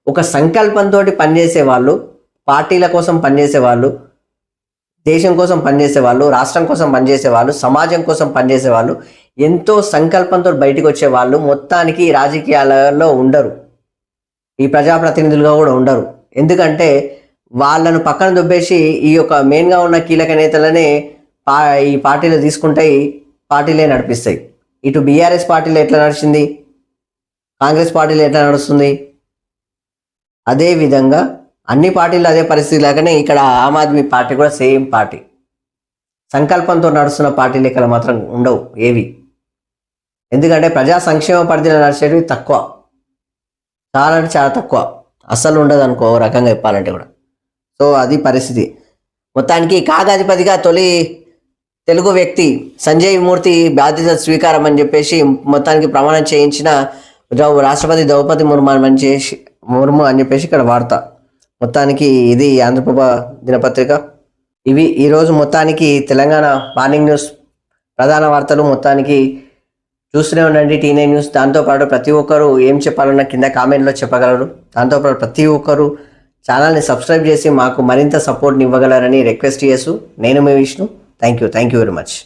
ఒక సంకల్పంతో పనిచేసే వాళ్ళు, పార్టీల కోసం పనిచేసే వాళ్ళు, దేశం కోసం పనిచేసే వాళ్ళు, రాష్ట్రం కోసం పనిచేసే వాళ్ళు, సమాజం కోసం పనిచేసే వాళ్ళు, ఎంతో సంకల్పంతో బయటకు వచ్చే వాళ్ళు మొత్తానికి రాజకీయాలలో ఉండరు, ఈ ప్రజాప్రతినిధులుగా కూడా ఉండరు. ఎందుకంటే వాళ్ళను పక్కన దొబ్బేసి ఈ యొక్క మెయిన్గా ఉన్న కీలక నేతలనే ఈ పార్టీలు తీసుకుంటాయి, పార్టీలే నడిపిస్తాయి. ఇటు బీఆర్ఎస్ పార్టీలో ఎట్లా నడిచింది, కాంగ్రెస్ పార్టీలో ఎట్లా నడుస్తుంది, అదే విధంగా అన్ని పార్టీలు అదే పరిస్థితి లాగానే ఇక్కడ ఆమ్ ఆద్మీ పార్టీ కూడా సేమ్ పార్టీ. సంకల్పంతో నడుస్తున్న పార్టీలు ఇక్కడ మాత్రం ఉండవు ఏవి. ఎందుకంటే ప్రజా సంక్షేమ పరిధిలో నడిచేవి తక్కువ, చాలా అంటే చాలా తక్కువ, అస్సలు ఉండదు అనుకో రకంగా చెప్పాలంటే కూడా. సో అది పరిస్థితి. మొత్తానికి కాగాధిపతిగా తొలి తెలుగు వ్యక్తి సంజయ్ మూర్తి బాధ్యత స్వీకారం అని చెప్పేసి మొత్తానికి ప్రమాణం చేయించిన రాష్ట్రపతి ద్రౌపది ముర్ము అని చెప్పేసి ఇక్కడ వార్త. మొత్తానికి ఇది ఆంధ్రప్రభ దినపత్రిక. ఇవి ఈరోజు మొత్తానికి తెలంగాణ మార్నింగ్ న్యూస్ ప్రధాన వార్తలు. మొత్తానికి చూస్తూనే ఉండండి T9 న్యూస్. దాంతోపాటు ప్రతి ఒక్కరు ఏం చెప్పాలన్నా కింద కామెంట్లో చెప్పగలరు. దాంతోపాటు ప్రతి ఒక్కరు ఛానల్ని సబ్స్క్రైబ్ చేసి మాకు మరింత సపోర్ట్ని ఇవ్వగలరని రిక్వెస్ట్ చేస్తూ నేను మీ Vishnu. Thank you very much.